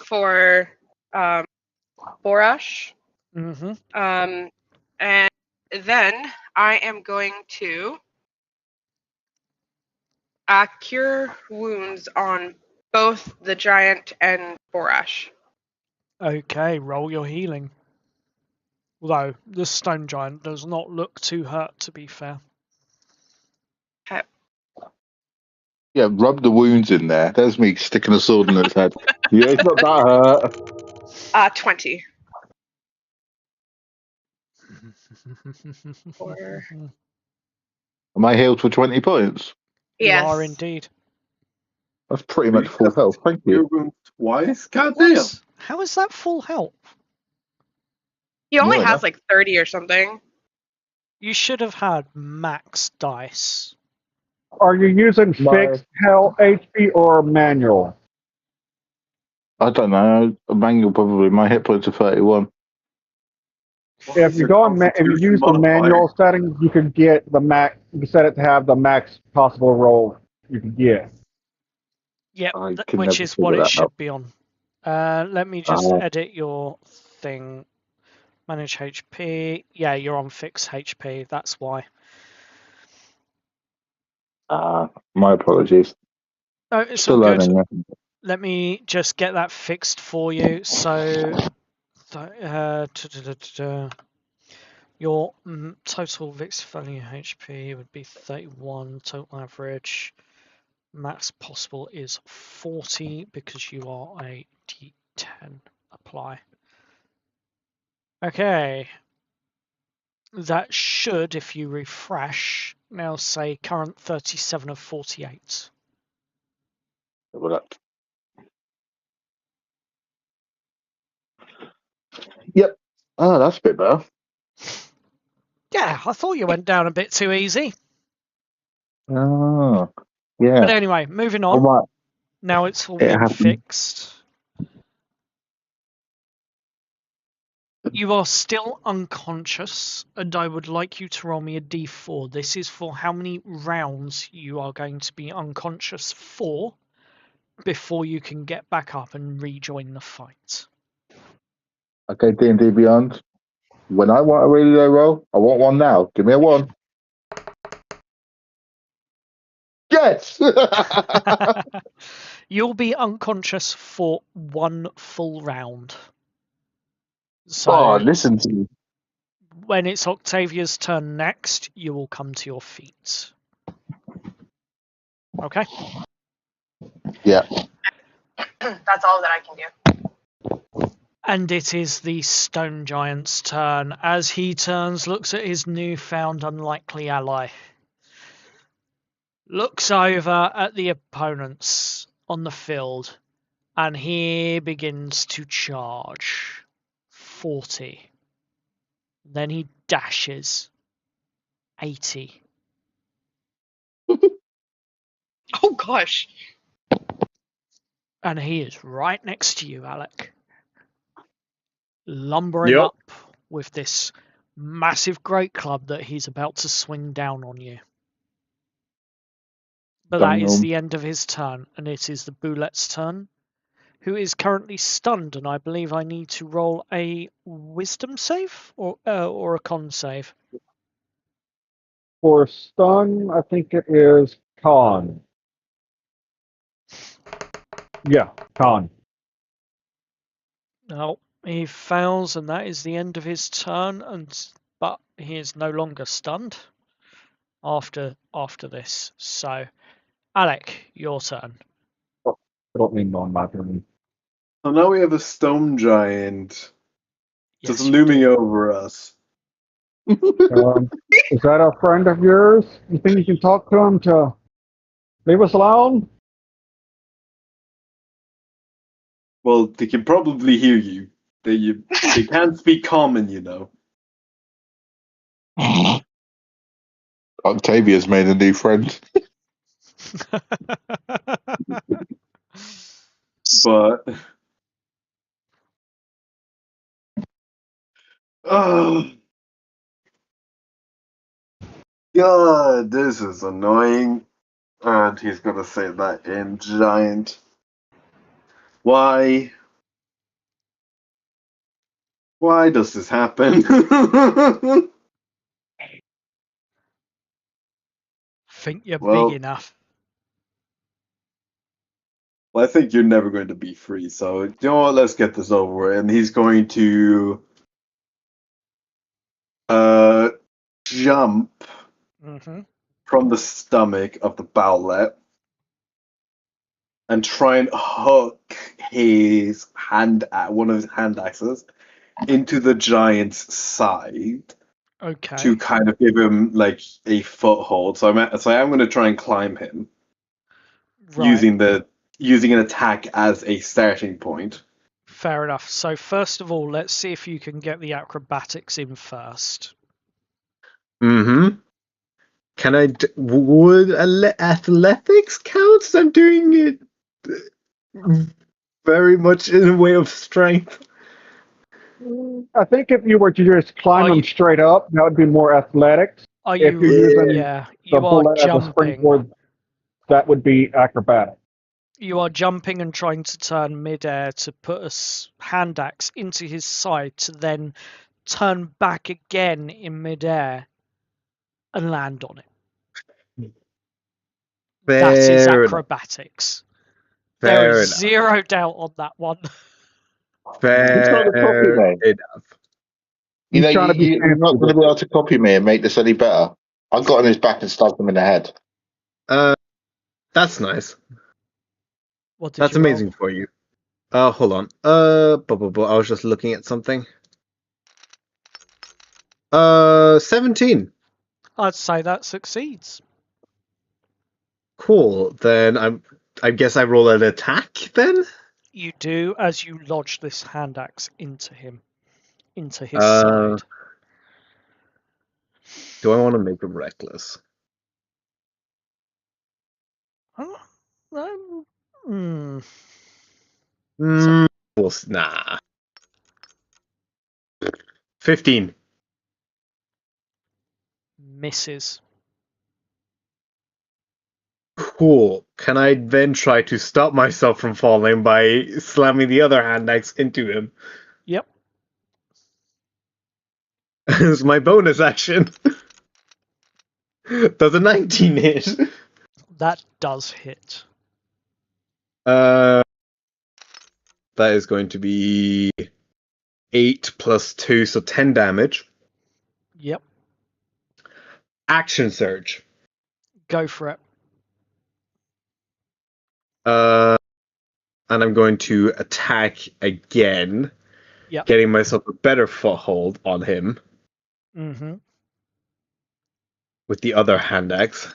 for Borash. Mm-hmm. And then I am going to cure wounds on both the giant and Borash. Okay, roll your healing. Although the stone giant does not look too hurt, to be fair. Okay. Yeah, rub the wounds in there. There's me sticking a sword in its head. Yeah, it's not that hurt. 20. Or Am I healed for 20 points? You yes. are indeed. That's pretty much full health. Thank you. Twice? Goddamn. How is that full health? He only No, has no. like 30 or something. You should have had max dice. Are you using fixed health HP or manual? I don't know. A manual probably. My hit points are 31. If you go on, if you use the manual setting, you can get the max. You can set it to have the max possible roll you can get. Yep, I can which never is what figure it that should out. be on. Let me just edit your thing. Manage HP. Yeah, you're on fixed HP. That's why. My apologies. Oh, it's Still all good. learning. Let me just get that fixed for you. So, your total Vix value HP would be 31, total average Max possible is 40 because you are a D10. Apply. Okay. That should, if you refresh, now say current 37 of 48. Yep. Oh, that's a bit better. Yeah, I thought you went down a bit too easy. Oh, yeah. But anyway, moving on. All right. Now it's all It been happened. fixed. You are still unconscious, and I would like you to roll me a d4. This is for how many rounds you are going to be unconscious for before you can get back up and rejoin the fight. Okay, D&D Beyond. When I want a really low roll, I want one now. Give me a 1. Yes! You'll be unconscious for 1 full round. So Oh, listen to me. when it's Octavia's turn next, you will come to your feet. Okay? Yeah. That's all that I can do. And it is the stone giant's turn. As he turns, looks at his newfound unlikely ally. Looks over at the opponents on the field. And he begins to charge. 40. Then he dashes. 80. Oh gosh. And he is right next to you, Alec. Lumbering Yep. up with this massive great club that he's about to swing down on you. But that is the end of his turn, and it is the Boulette's turn, who is currently stunned, and I believe I need to roll a wisdom save or a con save. For stun, I think it is con. Yeah, con. No, he fails, and that is the end of his turn. But he is no longer stunned after this. So, Alec, your turn. I don't mean on my turn. So now we have a stone giant just Yes, you looming do. over us. Is that a friend of yours? You think you can talk to him to leave us alone? Well, they can probably hear you. They can't speak common, you know. Octavia's made a new friend. But oh god, this is annoying. And he's gonna say that in giant. Why? Why does this happen? Think you're big Well, enough. I think you're never going to be free, so you know what, let's get this over with. And he's going to jump Mm-hmm. from the stomach of the bowlet and try and hook his one of his hand axes into the giant's side Okay. to kind of give him like a foothold. So I am going to try and climb him Right. using an attack as a starting point. Fair enough. So first of all, let's see if you can get the acrobatics in first. Mm-hmm. Can I? Would athletics count? I'm doing it very much in a way of strength. I think if you were to just climb Are him you- straight up, that would be more athletics. Are If you? you're using Yeah, the you are bullet as a jumping. springboard, that would be acrobatic. You are jumping and trying to turn midair to put a hand axe into his side to then turn back again in midair and land on it. That is Fair enough. acrobatics. Fair There is enough. zero doubt on that one. It's not a copy, Fair mate. enough. You He's know, trying to be you're not going to be able to copy me and make this any better. I got on his back and stabbed him in the head. That's nice. What did That's you roll? amazing for you. What did That's you roll? amazing for you. Hold on. I was just looking at something. 17. I'd say that succeeds. Cool. Then I guess I roll an attack then? You do as you lodge this hand axe into him, into his Uh, side. do I want to make him reckless? Huh? Hmm. Nah. 15. Misses. Cool. Can I then try to stop myself from falling by slamming the other hand axe into him? Yep. It's my bonus action. Does a 19 hit? That does hit. That is going to be 8 plus 2, so 10 damage. Yep. Action surge. Go for it. And I'm going to attack again, Yep. getting myself a better foothold on him Mm-hmm. with the other hand axe.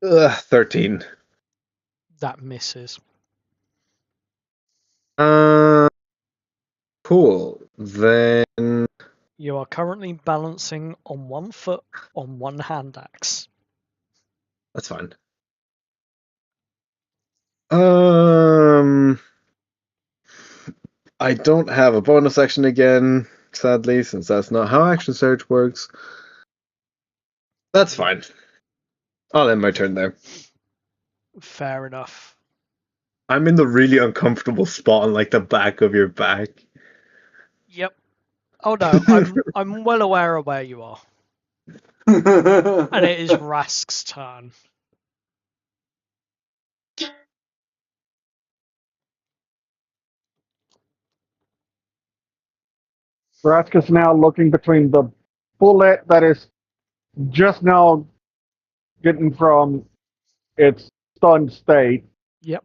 13. That misses. Cool. Then You are currently balancing on one foot on one hand axe. that's fine. I don't have a bonus action again, sadly, since that's not how action surge works. That's fine. I'll end my turn there. Fair enough. I'm in the really uncomfortable spot on like the back of your back. Yep. Oh no, I'm well aware of where you are. And it is Rask's turn. Rask is now looking between the bullet that is just now getting from its stunned state Yep.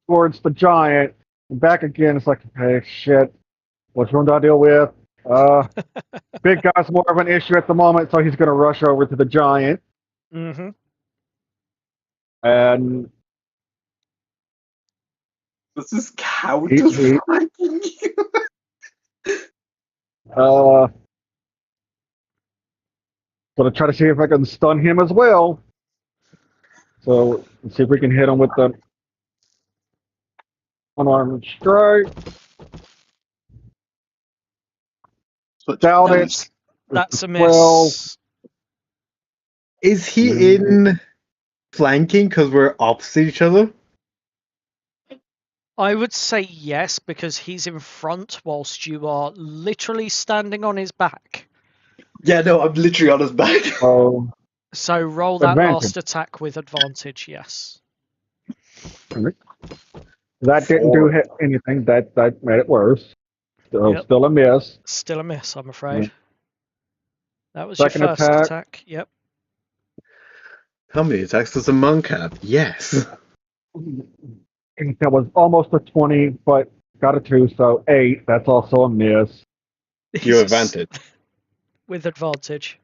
towards the giant, and back again. It's like, hey, shit, which one do I deal with? Big guy's more of an issue at the moment, so he's going to rush over to the giant. Mm-hmm. And This is count he, as he flanking you. going to try to see if I can stun him as well. So let's see if we can hit him with the unarmed strike. Doubt it. That's a 12. miss. Is he in flanking because we're opposite each other? I would say yes, because he's in front whilst you are literally standing on his back. Yeah, no, I'm literally on his back. Oh, So roll that advantage. last attack with advantage, yes. That didn't do anything. That made it worse. So Yep. still a miss. Still a miss, I'm afraid. Yeah. That was Second your first attack. Yep. How many attacks does a monk have? Yes. That was almost a 20, but got a 2, so 8. That's also a miss. You have advantage. With advantage.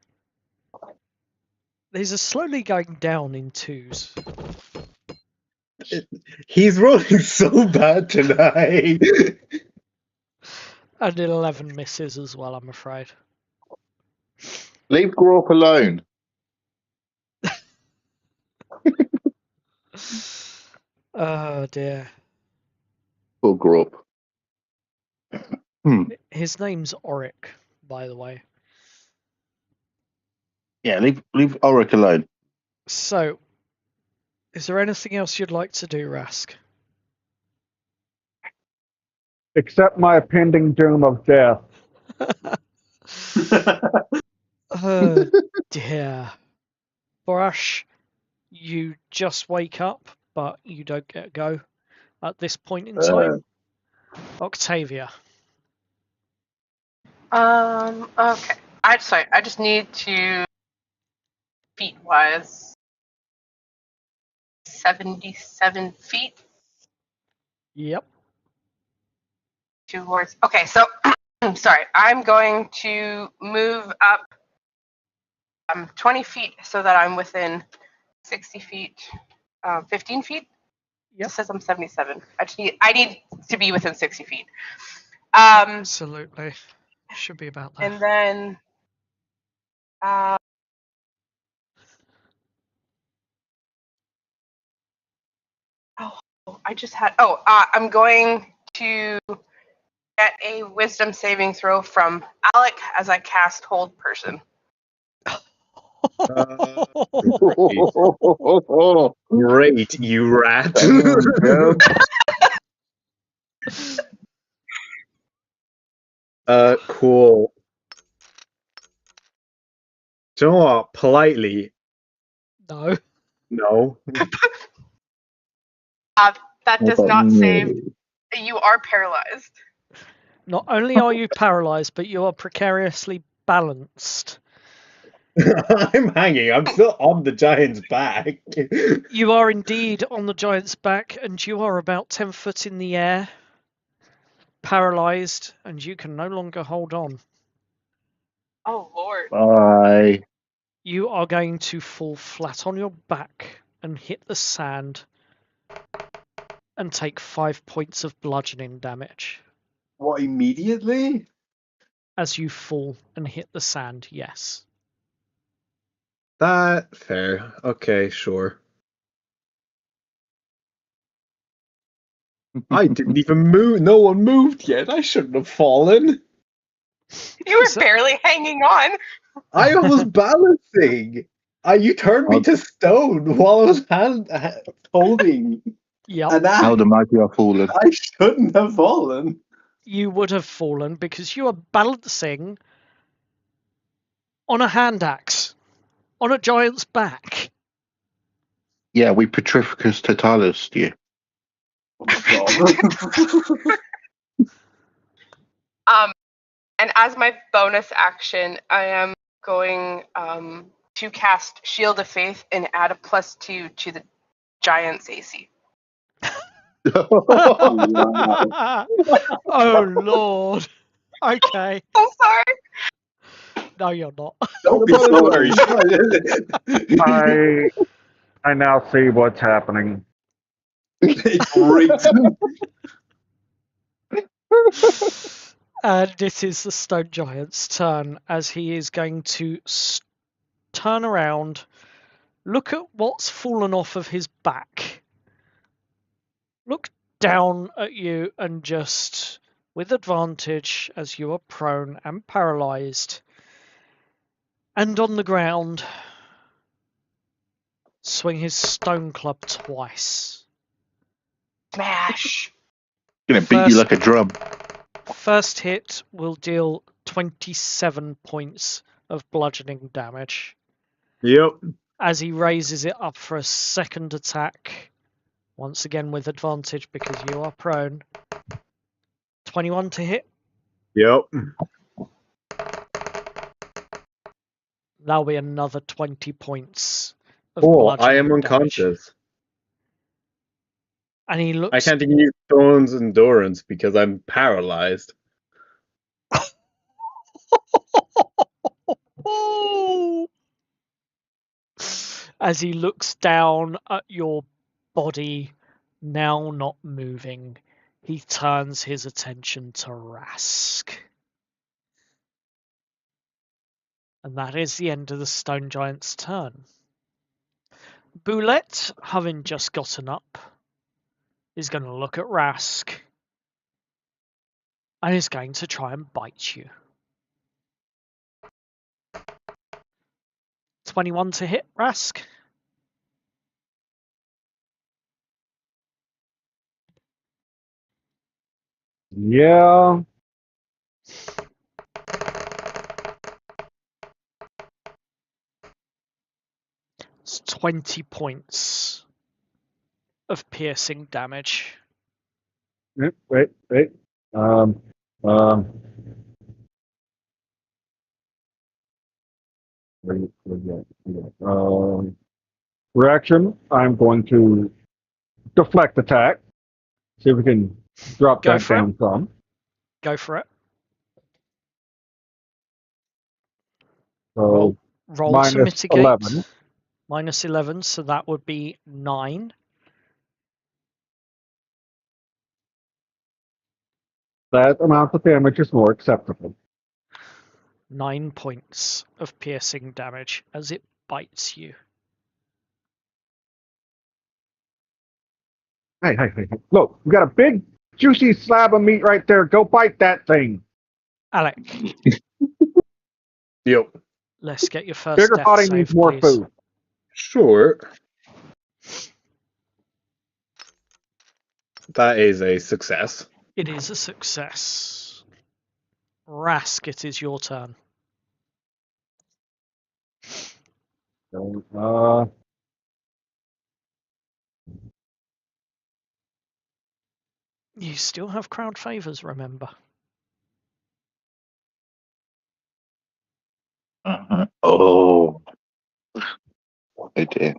These are slowly going down in twos. He's rolling so bad tonight. And 11 misses as well, I'm afraid. Leave Grorp alone. Oh dear. Poor Grorp. His name's Auric, by the way. Yeah, leave Ulrich alone. So, is there anything else you'd like to do, Rask? Except my impending doom of death. Oh dear. Borash, you just wake up, but you don't get a go at this point in time. Octavia. Okay. I just need to feet-wise. 77 feet Yep. towards. Okay, so sorry. I'm going to move up 20 feet so that I'm within 60 feet, 15 feet. Yep. It says I'm 77. I need to be within 60 feet. Absolutely. Should be about that. And then I just had. I'm going to get a wisdom saving throw from Alec as I cast Hold Person. Great, you rat. Damn, Cool. Do you know what? Politely, No. no. That does not save. You are paralyzed. Not only are you paralyzed, but you are precariously balanced. I'm hanging. I'm still on the giant's back. You are indeed on the giant's back, and you are about 10 foot in the air, paralyzed, and you can no longer hold on. Oh, Lord. Bye. You are going to fall flat on your back and hit the sand and take 5 points of bludgeoning damage. What, immediately? As you fall and hit the sand, yes. That fair. Okay, sure. I didn't even move. No one moved yet. I shouldn't have fallen. You were barely hanging on. I was balancing. You turned me to stone while I was holding Yep. an How axe. the mighty are fallen. I shouldn't have fallen. You would have fallen because you are balancing on a hand axe on a giant's back. Yeah, we Petrificus totalis you. Oh, God. And as my bonus action, I am going to cast Shield of Faith and add a +2 to the giant's AC. Wow. Oh, Lord. Okay. I'm sorry. No, you're not. Don't be sorry. I now see what's happening. It's rigged. And it is the stone giant's turn as he is going to turn around, look at what's fallen off of his back, look down at you, and just, with advantage as you are prone and paralyzed and on the ground, swing his stone club twice. Smash. Gonna beat you like a drum. First hit will deal 27 points of bludgeoning damage. Yep. As he raises it up for a second attack, once again with advantage because you are prone. 21 to hit. Yep. That'll be another 20 points of Oh, bludgeoning I am damage. unconscious. And he looks... I can't even use Stone's endurance because I'm paralyzed. As he looks down at your body, now not moving, he turns his attention to Rask. And that is the end of the stone giant's turn. Boulette, having just gotten up, is going to look at Rask and is going to try and bite you. 21 to hit, Rask. Yeah. It's 20 points of piercing damage. Wait. Um, um, Reaction, I'm going to deflect attack. See if we can drop Go that for it. down some. Go for it. So Roll to minus mitigate. 11. Minus 11, so that would be 9. That amount of damage is more acceptable. 9 points of piercing damage as it bites you. Hey. Look, we got a big, juicy slab of meat right there. Go bite that thing. Alec, Yep. let's get your first Bigger death body save, needs more please. food. Sure. That is a success. It is a success. Rask, it is your turn. So, You still have crowd favors, remember. Oh, I did.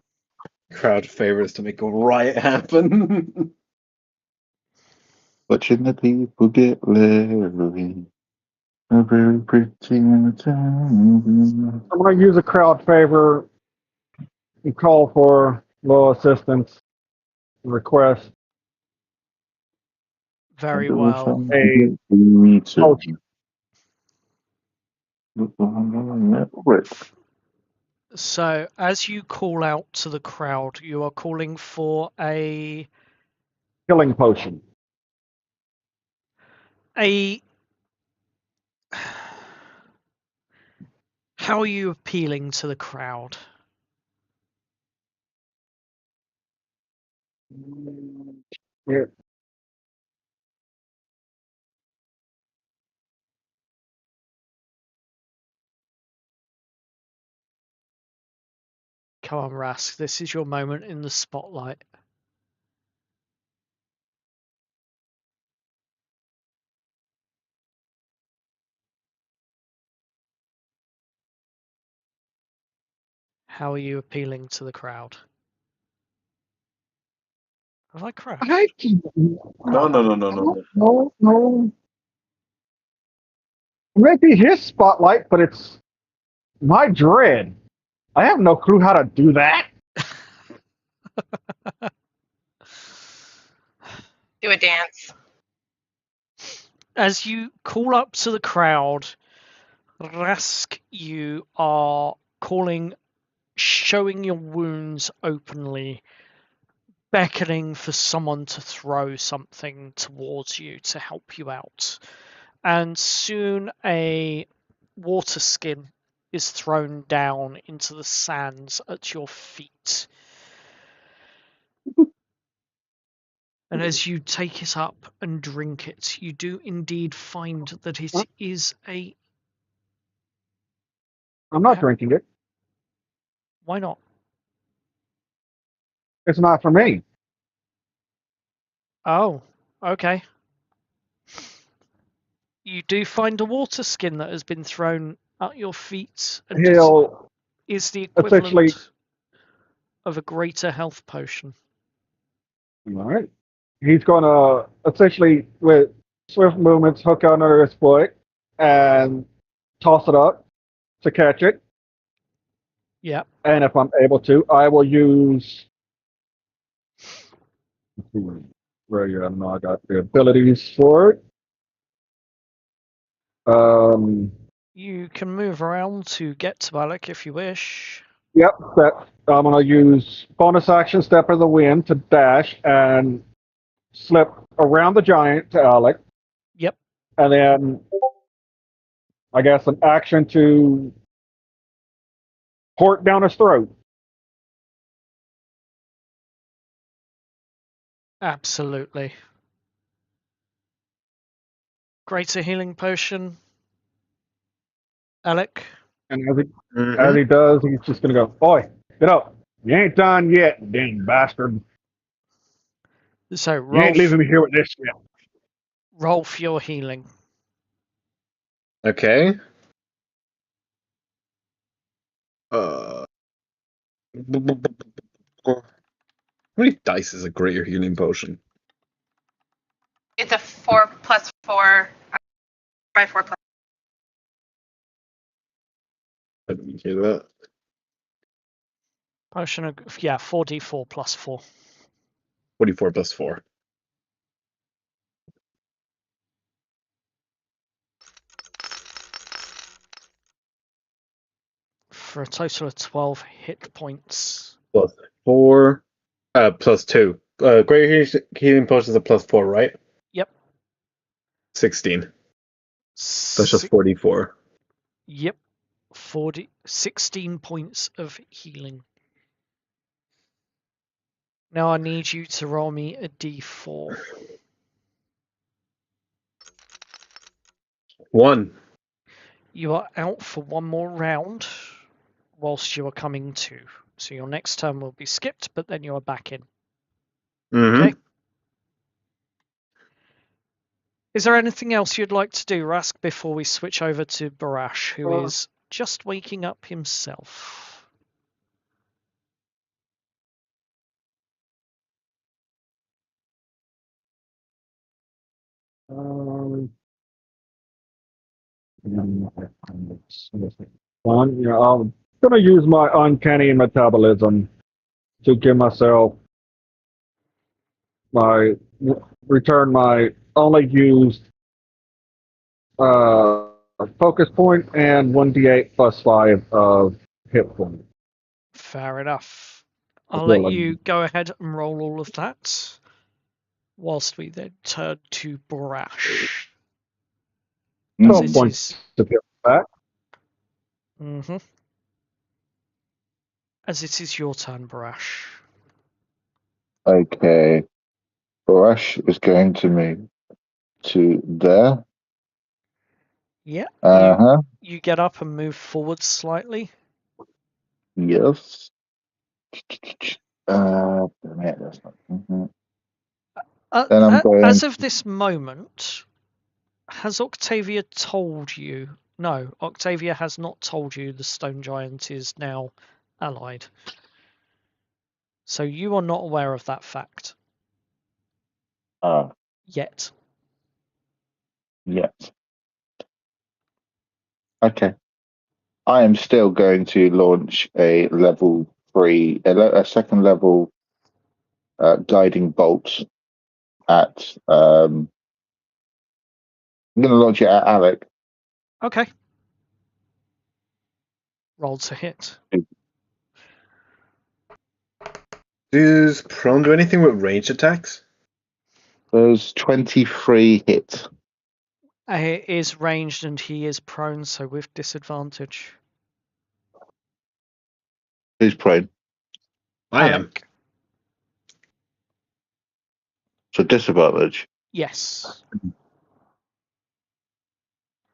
Crowd favors to make a riot happen. Watching the people get leery. A very pretty time. I'm going to use a crowd favor and call for low assistance request. Very well. Hey. Oh. So, as you call out to the crowd, you are calling for a Killing potion. How are you appealing to the crowd? Yeah. Come on, Rask, this is your moment in the spotlight. How are you appealing to the crowd? Have I crashed? No. It may be his spotlight, but it's my dread. I have no clue how to do that. Do a dance. As you call up to the crowd, Rask, you are calling, showing your wounds openly, beckoning for someone to throw something towards you to help you out. And soon a water skin is thrown down into the sands at your feet. And as you take it up and drink it, you do indeed find that it is a... I'm not drinking it. Why not? It's not for me. Oh, okay. You do find a water skin that has been thrown at your feet and He'll is the essentially. equivalent of a greater health potion. All right. He's going to essentially, with swift movements, hook under his foot and toss it up to catch it. Yeah. And if I'm able to, I will use. Where are you? I don't know. I got the abilities for it. You can move around to get to Alec if you wish. Yep. That I'm going to use bonus action, step of the wind to dash and slip around the giant to Alec. Yep. And then I guess an action to pour it down his throat. Absolutely. Greater healing potion. Alec. And as he does, he's just going to go, "Oi, get up. You ain't done yet, dang bastard. So You ain't leaving me here with this shit." roll for your healing. Okay. How many dice is a greater healing potion? It's a 4+4 by 4+. I didn't hear that. Potion of 4d4 plus 4. 44 plus 4. For a total of 12 hit points. Plus 4. Plus 2. Greater healing potions are plus 4, right? Yep. 16. That's just 44. Yep. 16 points of healing. Now I need you to roll me a d4. 1. You are out for one more round whilst you are coming to. So your next turn will be skipped, but then you are back in. Mm-hmm. Okay. Is there anything else you'd like to do, Rask, before we switch over to Barash, who is just waking up himself? I'm gonna use my uncanny metabolism to give myself my return my only used focus point and 1d8 plus 5 of hit point. Fair enough. I'll let you go ahead and roll all of that, whilst we then turn to Barash. 12 points to get back. Mm-hmm. As it is your turn, Barash. Okay. Barash is going to move to there. Yeah. Uh-huh. You get up and move forward slightly. Yes. Damn it, that's not. Mhm. Then I'm going. As of this moment, has Octavia told you? No, Octavia has not told you the stone giant is now allied. So you are not aware of that fact. Yet. Yes. Okay. I am still going to launch a level 3, a second level guiding bolt at. I'm going to launch it at Alec. Okay. Roll to hit. Does prone do anything with ranged attacks? There's 23 hits. It is ranged and he is prone, so with disadvantage. Who's prone? I am. Alec. So disadvantage. Yes.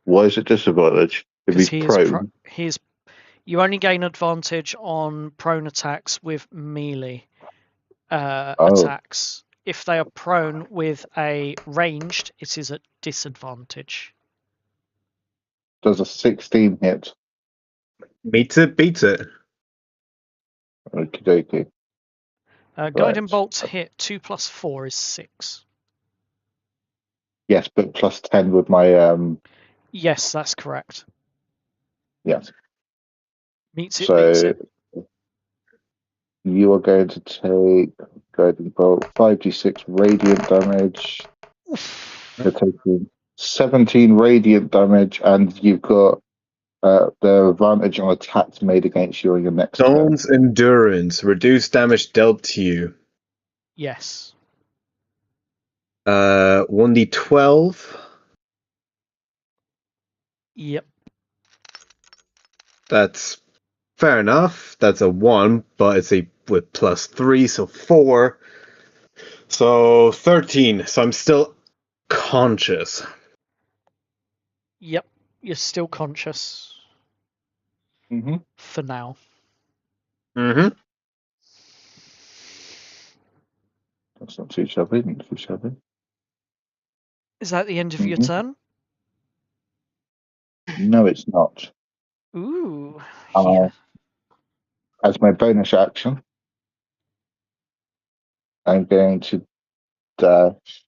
Why is it disadvantage? If Because he's prone. You only gain advantage on prone attacks with melee Oh. attacks. If they are prone with a ranged, it is at disadvantage. Does a 16 hit? Meets it, beats it. Okie dokie. Guiding bolts hit 2 plus 4 is 6. Yes, but plus 10 with my Yes, that's correct. yes. Meets it, So beats it. you are going to take guiding bolt 5d6 radiant damage. You're taking 17 radiant damage, and you've got the advantage on attacks made against you on your next turn. Stone's endurance. Reduce damage dealt to you. Yes. 1d12. Yep. That's fair enough. That's a 1, but it's a with plus 3, so 4. So 13. So I'm still conscious. Yep. You're still conscious. Mm-hmm. For now. Mm-hmm. That's not too shabby. Not too shabby. Is that the end of your turn? No, it's not. Ooh. Uh, Yeah. As my bonus action, I'm going to dash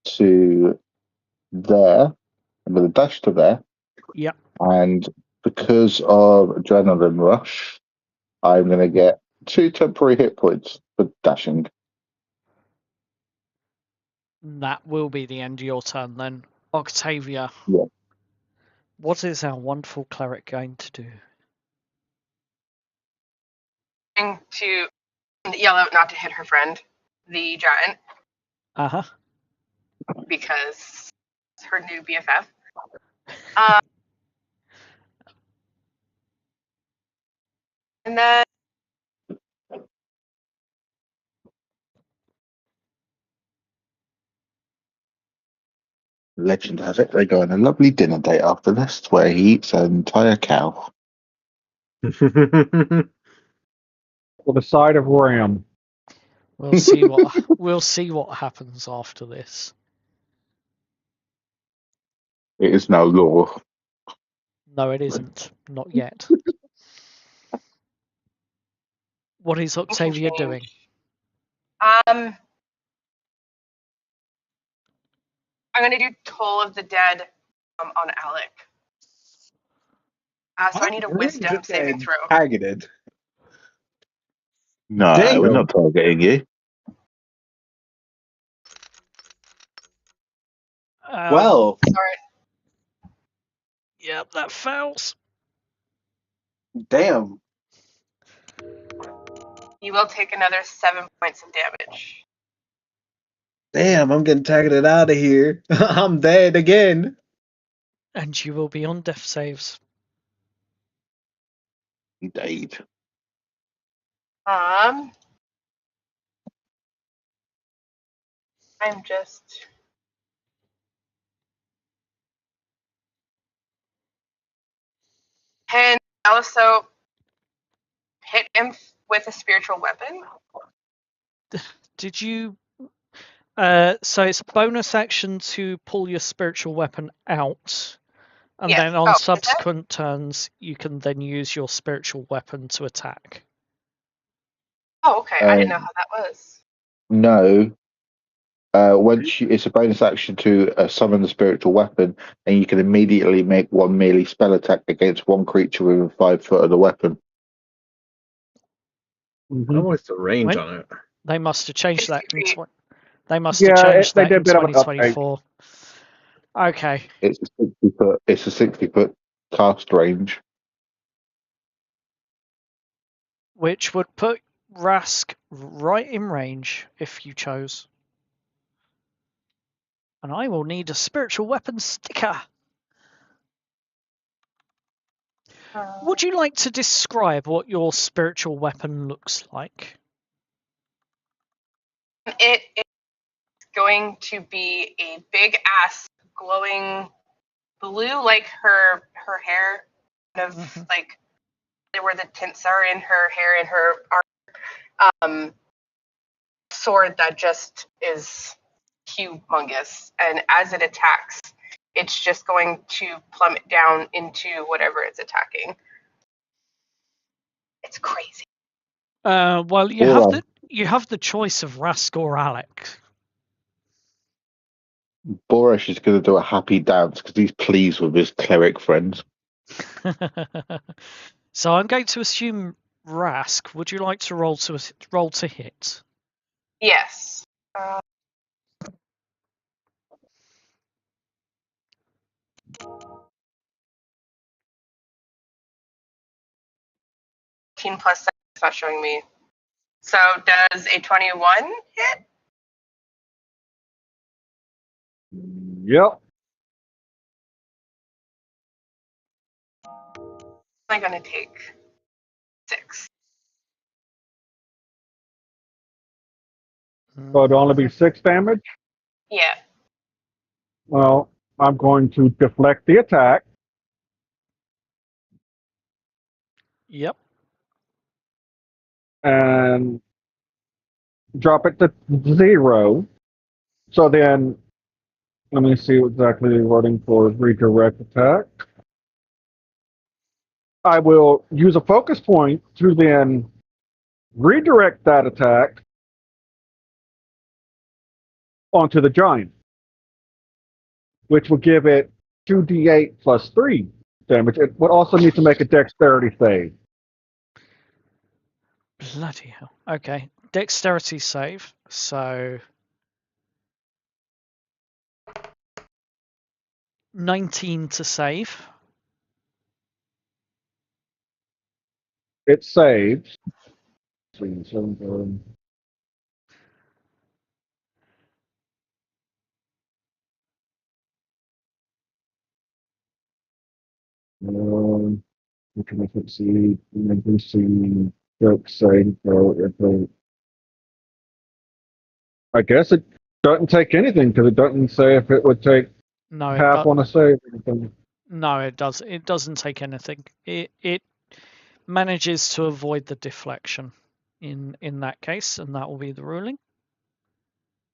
to there. I'm going to dash to there. Yep. And because of adrenaline rush, I'm going to get 2 temporary hit points for dashing. That will be the end of your turn then. Octavia. Yeah. What is our wonderful cleric going to do? Going to yell out not to hit her friend, the giant, Uh-huh. because it's her new BFF. And then Legend has it, they go on a lovely dinner date after this, where he eats an entire cow. For the side of Ram. We'll see what happens after this. It is now law. No, it isn't. Not yet. What is Octavia doing? I'm going to do Toll of the Dead on Alec. So I need a wisdom saving throw. Targeted. No, Damn. we're not targeting you. Well, Sorry. Yep, that fails. damn. You will take another 7 points of damage. Damn, I'm getting targeted out of here. I'm dead again. And you will be on death saves. Indeed. I'm just. Can also hit him with a spiritual weapon? Did you... so it's bonus action to pull your spiritual weapon out. And Yes. then on Oh, is subsequent turns, you can then use your spiritual weapon to attack. Oh, okay. I didn't know how that was. No. It's a bonus action to summon the spiritual weapon, and you can immediately make one melee spell attack against one creature within 5 foot of the weapon. What's the range Wait. on it? They must have changed that. They must Yeah, have changed they that did in a bit of an update. 2024. Okay. It's a 60-foot. It's a 60-foot cast range. Which would put Rask right in range if you chose. And I will need a spiritual weapon sticker. Would you like to describe what your spiritual weapon looks like? It is going to be a big ass glowing blue, like her hair, kind of like where the tints are in her hair and her arm. Sword that just is humongous, and as it attacks, it's just going to plummet down into whatever it's attacking. It's crazy. Well, you have the choice of Rask or Alec. Boresh is going to do a happy dance because he's pleased with his cleric friends. So I'm going to assume Rask. Would you like to roll to hit? Yes. 18 plus 7 is not showing me. So does a 21 hit? Yep. I'm going to take 6. So it'd only be 6 damage? Yeah. Well, I'm going to deflect the attack. Yep. And drop it to 0. So then, let me see exactly what I'm for redirect attack. I will use a focus point to then redirect that attack onto the giant, which will give it 2d8 plus 3 damage. It would also need to make a dexterity save. Bloody hell. Okay. Dexterity save. So 19 to save. It saves. We can see reducing joke save. I guess it doesn't take anything because it doesn't say if it would take No, half on a save or anything. No, it does. It doesn't take anything. It manages to avoid the deflection in that case, and that will be the ruling.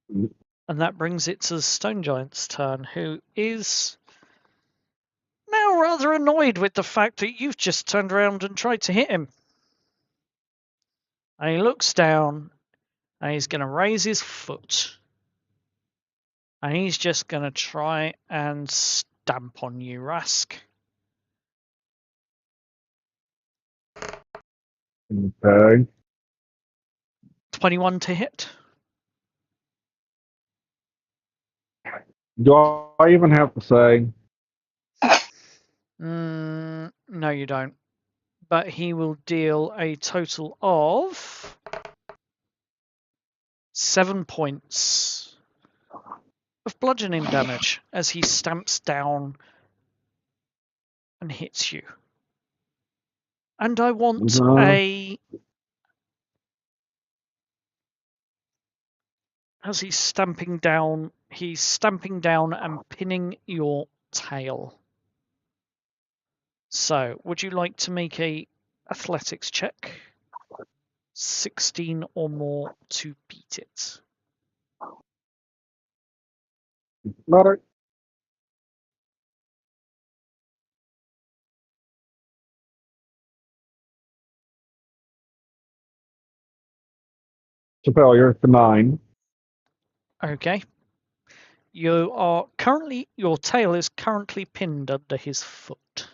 And that brings it to the Stone Giant's turn, who is now rather annoyed with the fact that you've just turned around and tried to hit him. And he looks down, and he's going to raise his foot. And he's just going to try and stamp on you, Rask. Okay. 21 to hit. Do I even have to say? No, you don't. But he will deal a total of 7 points of bludgeoning damage as he stamps down and hits you. And I want as he's stamping down and pinning your tail. So, would you like to make a athletics check? 16 or more to beat it. Not a, it's a failure for 9. Okay. Your tail is currently pinned under his foot.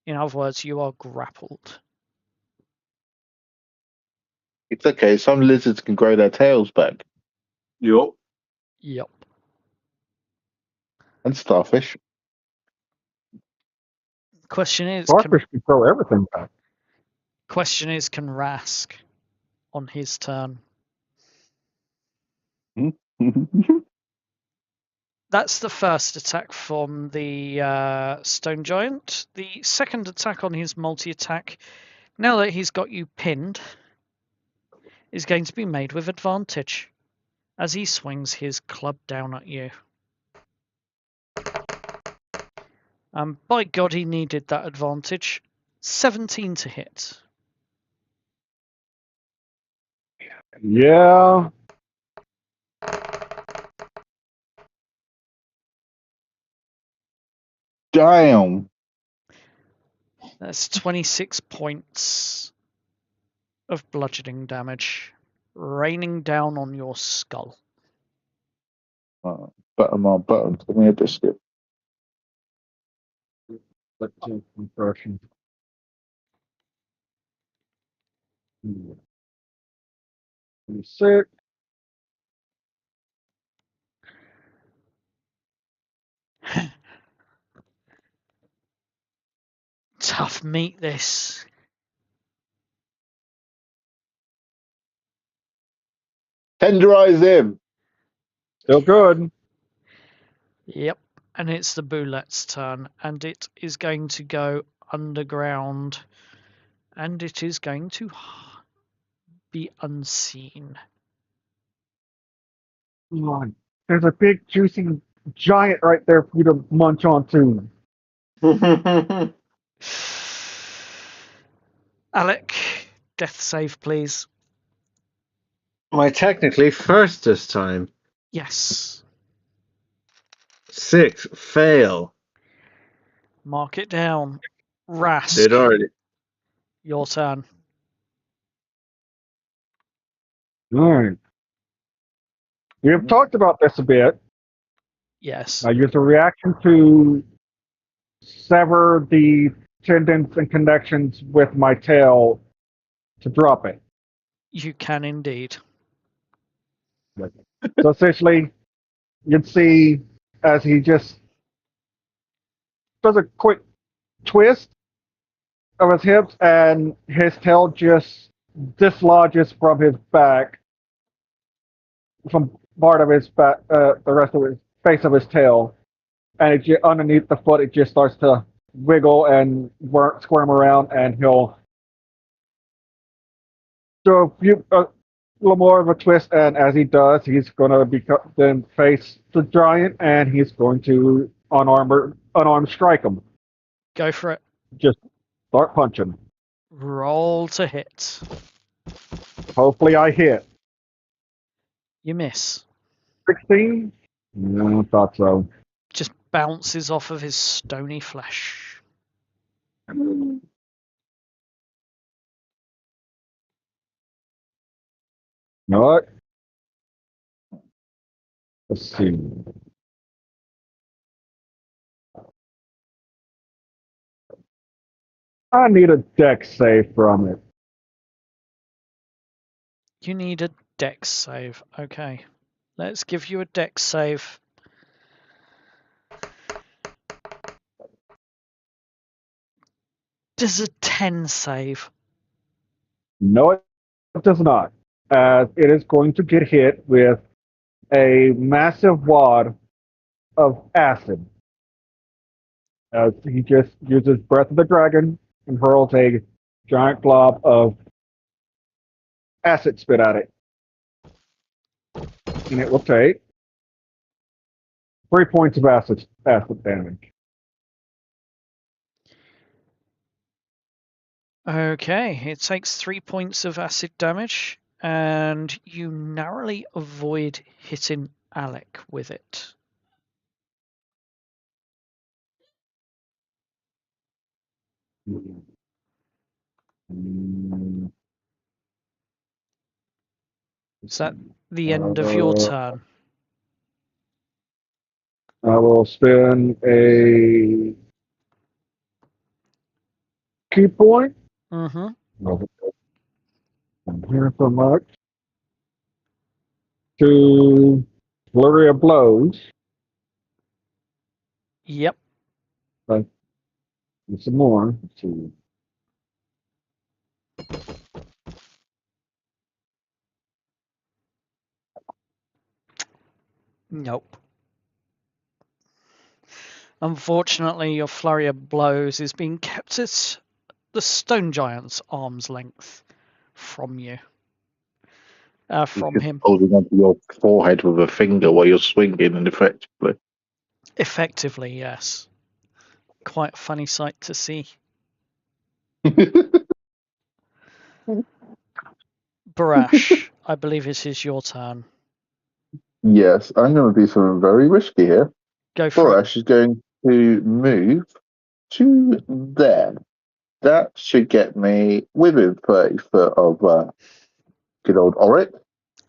In other words, you are grappled. It's okay. Some lizards can grow their tails back, Yup. Yep. and starfish. Question is, Starfish can throw everything back. can Rask on his turn? That's the first attack from the Stone Giant. The second attack on his multi-attack, now that he's got you pinned, is going to be made with advantage as he swings his club down at you. By God, he needed that advantage. 17 to hit. Yeah. Damn. That's 26 points of bludgeoning damage raining down on your skull. Butter my buttons. Give me a biscuit. Compression. 26. Tough meat, this. Tenderize him. Still good. Yep, and it's the Boulette's turn, and it is going to go underground, and it is going to be unseen. Come there's a big juicy giant right there for you to munch onto. Alec, death save, please. Am I technically first this time? Yes. 6, fail. Mark it down. Rask, Did already. your turn. All right. We have talked about this a bit. Yes. I use a reaction to sever the tendons and connections with my tail to drop it. You can indeed. So essentially, you'd see as he just does a quick twist of his hips and his tail just dislodges from his back, from part of his back, the rest of his face of his tail, and underneath the foot it just starts to wiggle and squirm around, and he'll do a little more of a twist, and as he does, he's going to then face the giant, and he's going to unarmed strike him. Go for it. Just start punching. Roll to hit. Hopefully I hit. You miss. 16? No, I thought so. Just bounces off of his stony flesh. You know what? Let's see. I need a dex save from it. You need a dex save. Okay. Let's give you a dex save. Does a 10 save? No, it does not. As it is going to get hit with a massive wad of acid. As he just uses Breath of the Dragon and hurls a giant glob of acid spit at it. And it will take 3 points of acid damage. Okay, it takes 3 points of acid damage, and you narrowly avoid hitting Alec with it. Is that the end of your turn? I will spend a key point. Mm-hmm. I'm here so much. To flurry of blows. Yep. But some more. Let's see. Nope. Unfortunately, your flurry of blows is being kept at the stone giant's arm's length from you. From him. Holding onto your forehead with a finger while you're swinging, and effectively. Effectively, yes. Quite a funny sight to see. Barash, I believe it is your turn. Yes, I'm going to do something very risky here. Go for it. Borash is going to move to there. That should get me within 30 foot of good old Oric.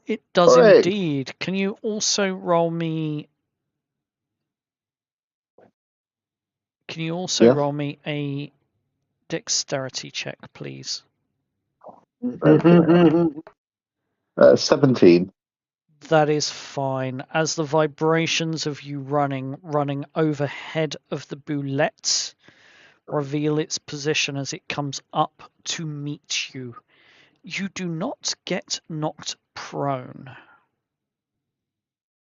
It does Hooray. indeed. Can you also roll me... Can you also Yes. roll me a dexterity check, please? 17. That is fine. As the vibrations of you running overhead of the boulette reveal its position as it comes up to meet you, you do not get knocked prone.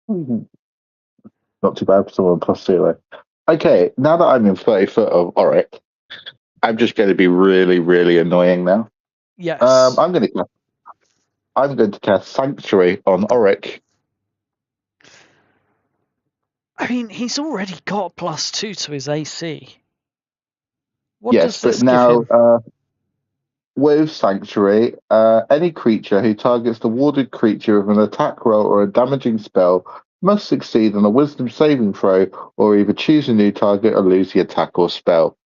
Not too bad for someone plus 0. Okay, now that I'm in 30 foot of Oric, I'm just going to be really, really annoying now. Yes. I'm going to cast Sanctuary on Oric. I mean, he's already got a +2 to his AC. What Yes, does this but now give him? with Sanctuary, any creature who targets the warded creature with an attack roll or a damaging spell must succeed on a Wisdom saving throw, or either choose a new target or lose the attack or spell.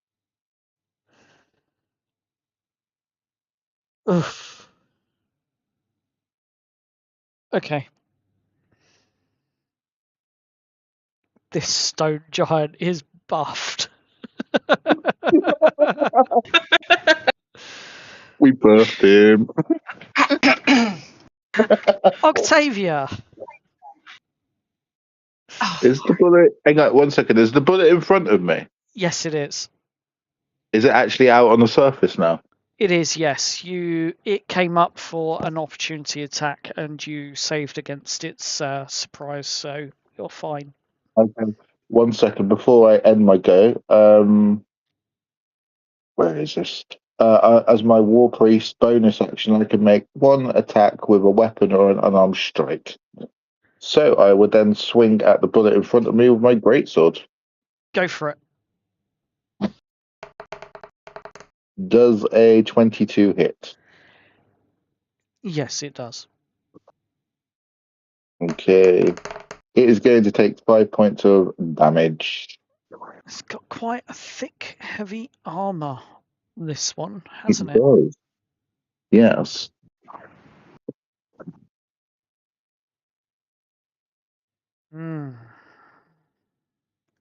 Oof. Okay. This stone giant is buffed. We birthed him. Octavia. Oh, Is the bullet? Hang on 1 second. Is the bullet in front of me? Yes, it is. Is it actually out on the surface now? It is, yes. It came up for an opportunity attack, and you saved against its surprise, so you're fine. Okay. 1 second before I end my go. Where is this? As my war priest bonus action, I can make one attack with a weapon or an unarmed strike. So I would then swing at the bullet in front of me with my greatsword. Go for it. Does a 22 hit? Yes, it does. Okay. It is going to take 5 points of damage. It's got quite a thick, heavy armor, this one, It hasn't it? does. Yes.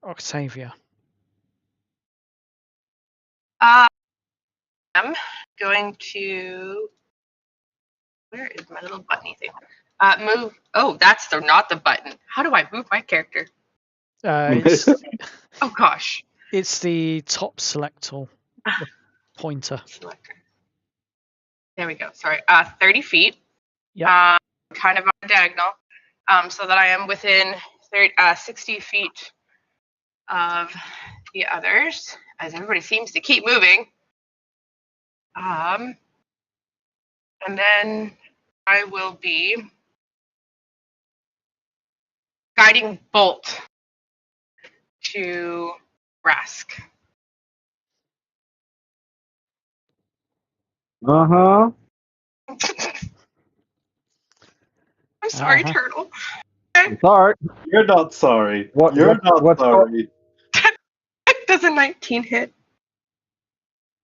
Octavia. I'm going to. Where is my little buttony thing? Move. Oh, that's not the button. How do I move my character? It's Oh gosh. it's the top selector, the pointer. Selector. There we go. Sorry. 30 feet. Yep. Kind of on a diagonal. So that I am within 60 feet of the others, as everybody seems to keep moving. And then I will be guiding bolt to Rask. Uh-huh. I'm sorry, Uh-huh. Turtle. It's all right. You're not sorry. What- You're what- not what's sorry. Does a 19 hit?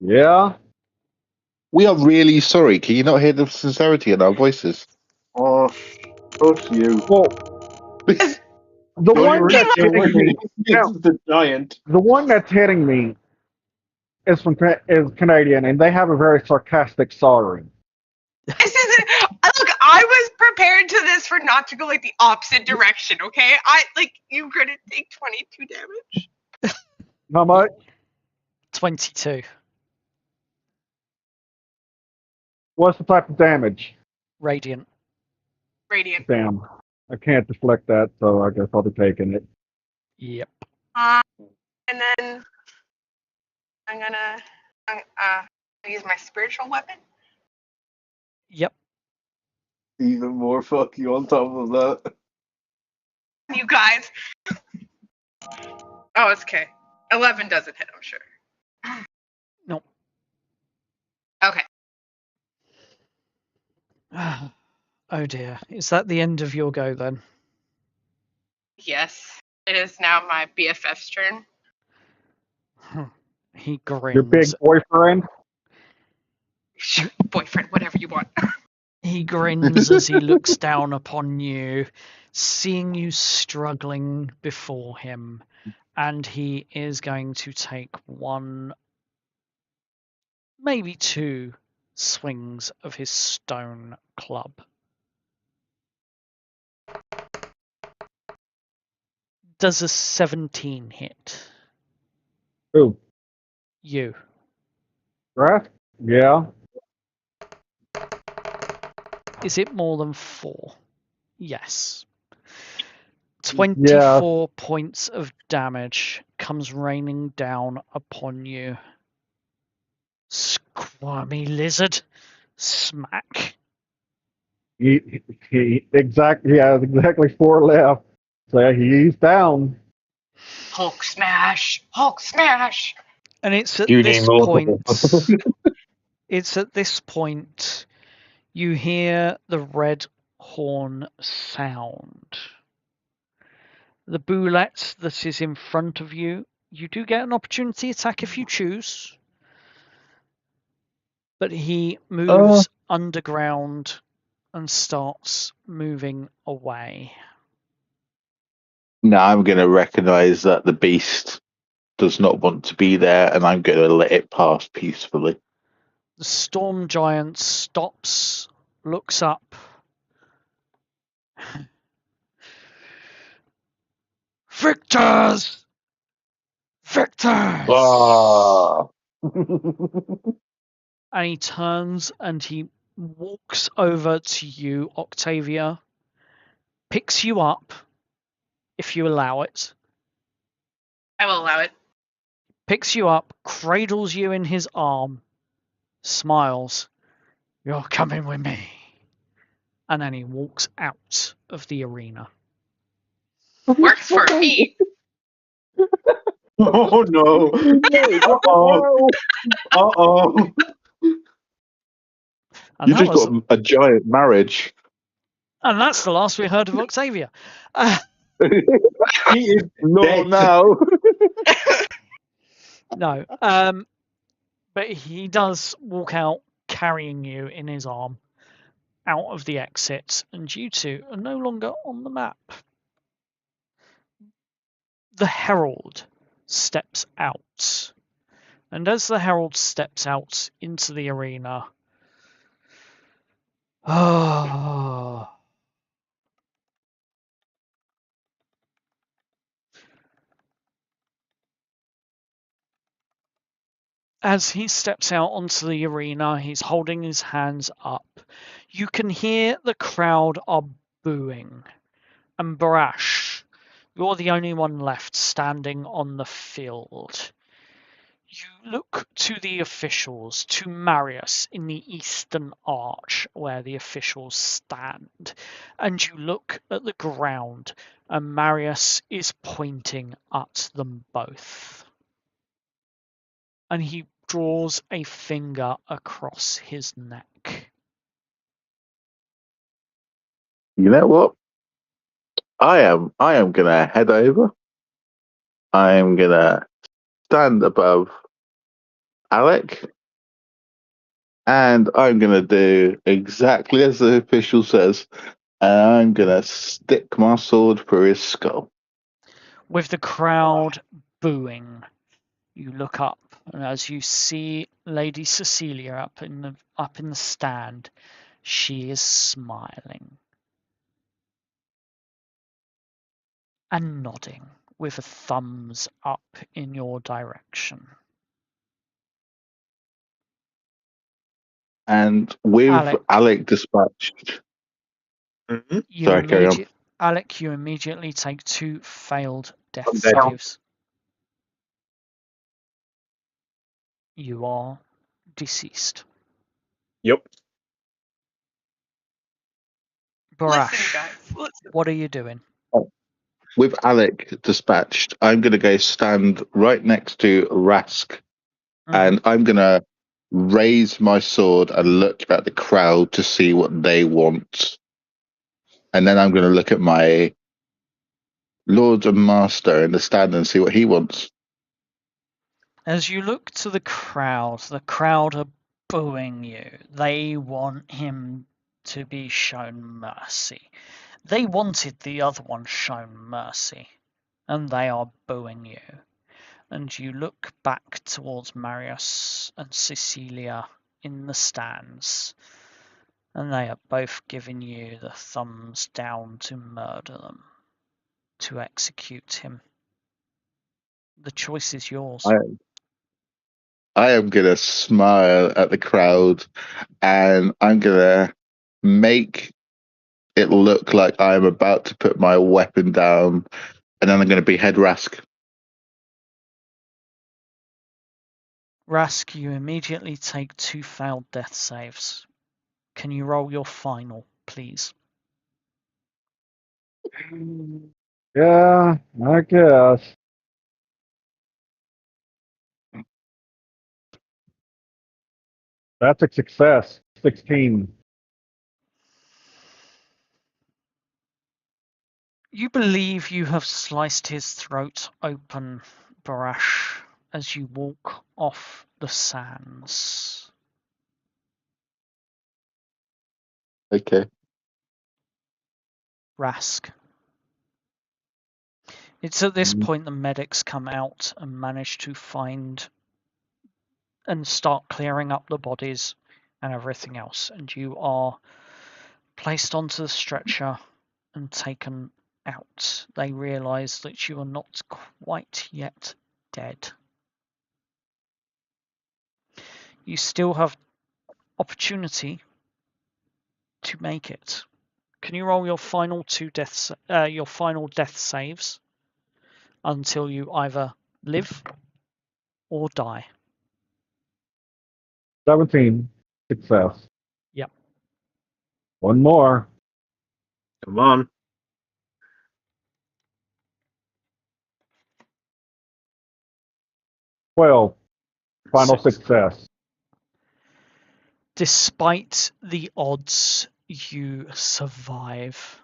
Yeah. We are really sorry. Can you not hear the sincerity in our voices? Oh, fuck you. Well, the Don't one worry, that's don't hitting worry. me, now, It's the giant. the one that's hitting me is Canadian, and they have a very sarcastic sorry. This isn't. Look, I was prepared to this for not to go like the opposite direction. Okay, you're gonna take 22 damage. How much? 22. What's the type of damage? Radiant. Radiant. Damn. I can't deflect that, so I guess I'll be taking it. Yep. And then I'm gonna use my spiritual weapon. Yep. Even more fuck you on top of that. You guys. Oh, it's okay. 11 doesn't hit, I'm sure. No. Okay. Oh dear. Is that the end of your go then? Yes. It is now my BFF's turn. He grins. Your big boyfriend? Sure, boyfriend, whatever you want. He grins as he looks down upon you, seeing you struggling before him, and he is going to take one, maybe two swings of his stone club. Does a 17 hit? Who? You. Rask? Yeah. Is it more than 4? Yes. 24 points of damage comes raining down upon you. Squirmy lizard. Smack. He has exactly 4 left. So he's down. Hulk smash! Hulk smash! And it's at You this need more. point. It's at this point you hear the red horn sound. The bullet that is in front of you, you do get an opportunity attack if you choose. But he moves underground and starts moving away. Now I'm going to recognize that the beast does not want to be there, and I'm going to let it pass peacefully. The storm giant stops, looks up. Victors! Victors! Ah! And he turns and he walks over to you, Octavia, picks you up, if you allow it, I will allow it. picks you up, cradles you in his arm, smiles. You're coming with me. And then he walks out of the arena. Works for me. Oh no! Uh-oh! Uh-oh! And You that just was, got a giant marriage. and that's the last we heard of Octavia. He is Not dead. now. No, but he does walk out carrying you in his arm out of the exit, and you two are no longer on the map. The herald steps out, and as the herald steps out into the arena, as he steps out onto the arena, he's holding his hands up. You can hear the crowd are booing. And Barash, you're the only one left standing on the field. You look to the officials, to Marius in the eastern arch where the officials stand, and you look at the ground, and Marius is pointing at them both. And he draws a finger across his neck. You know what? I am gonna head over. I am gonna stand above Alec, and I'm gonna do exactly as the official says, and I'm gonna stick my sword through his skull. With the crowd booing, you look up, and as you see Lady Cecilia up in the stand, she is smiling and nodding with a thumbs up in your direction. And with Alec, Alec dispatched. you Sorry, carry on. Alec, you immediately take 2 failed death I'm dead. saves. You are deceased. Yep. Barash, Listen, guys. Listen. what are you doing? With Alec dispatched, I'm gonna go stand right next to Rask, and I'm gonna raise my sword and look at the crowd to see what they want. And then I'm gonna look at my Lord and Master in the stand and see what he wants. As you look to the crowd are booing you. They want him to be shown mercy. They wanted the other one shown mercy, and they are booing you. And you look back towards Marius and Cecilia in the stands, and they are both giving you the thumbs down to murder them, to execute him. The choice is yours. I am gonna smile at the crowd, and I'm gonna make it look like I'm about to put my weapon down, and then I'm gonna behead Rask. Rask, you immediately take 2 failed death saves. Can you roll your final, please? Yeah, I guess. That's a success. 16. You believe you have sliced his throat open, Barash, as you walk off the sands. Okay. Rask. It's at this point the medics come out and manage to find and start clearing up the bodies and everything else. And you are placed onto the stretcher and taken out. They realise that you are not quite yet dead. You still have opportunity to make it. Can you roll your final death saves until you either live or die? 17. Success. Yep. One more. Come on. 12. Final Six. success. Despite the odds, you survive.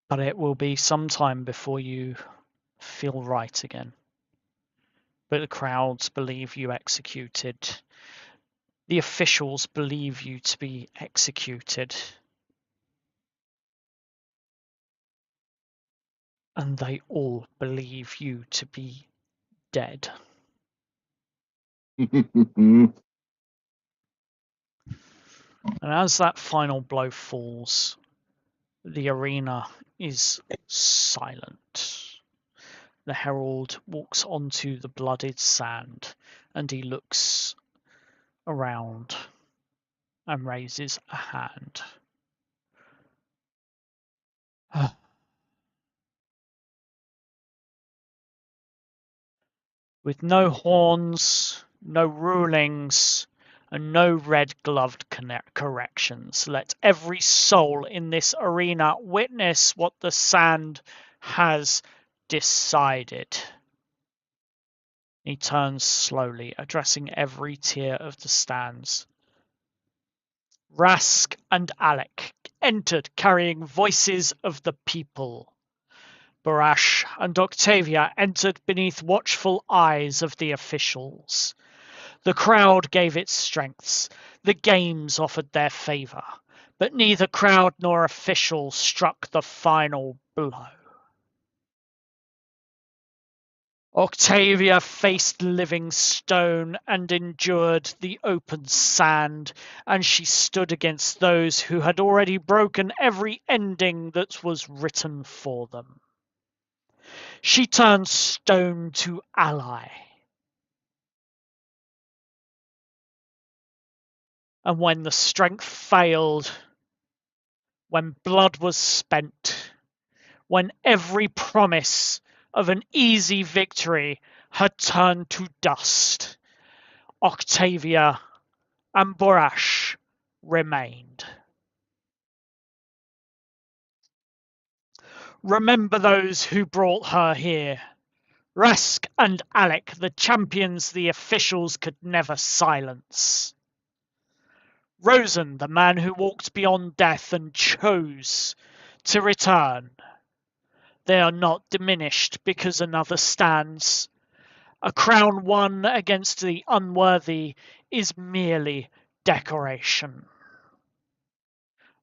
But it will be some time before you feel right again. But the crowds believe you executed. The officials believe you to be executed. And they all believe you to be dead. Mm. And as that final blow falls, the arena is silent. The herald walks onto the blooded sand and he looks around and raises a hand. With no horns, no rulings, and no red-gloved corrections, let every soul in this arena witness what the sand has decided. He turns slowly, addressing every tier of the stands. Rask and Alec entered carrying voices of the people. Barash and Octavia entered beneath watchful eyes of the officials. The crowd gave its strengths. The games offered their favour. But neither crowd nor official struck the final blow. Octavia faced living stone and endured the open sand, and she stood against those who had already broken every ending that was written for them. She turned stone to ally. And when the strength failed, when blood was spent, when every promise of an easy victory had turned to dust, Octavia and Borash remained. Remember those who brought her here. Rask and Alec, the champions the officials could never silence. Rosen, the man who walked beyond death and chose to return. They are not diminished because another stands. A crown won against the unworthy is merely decoration.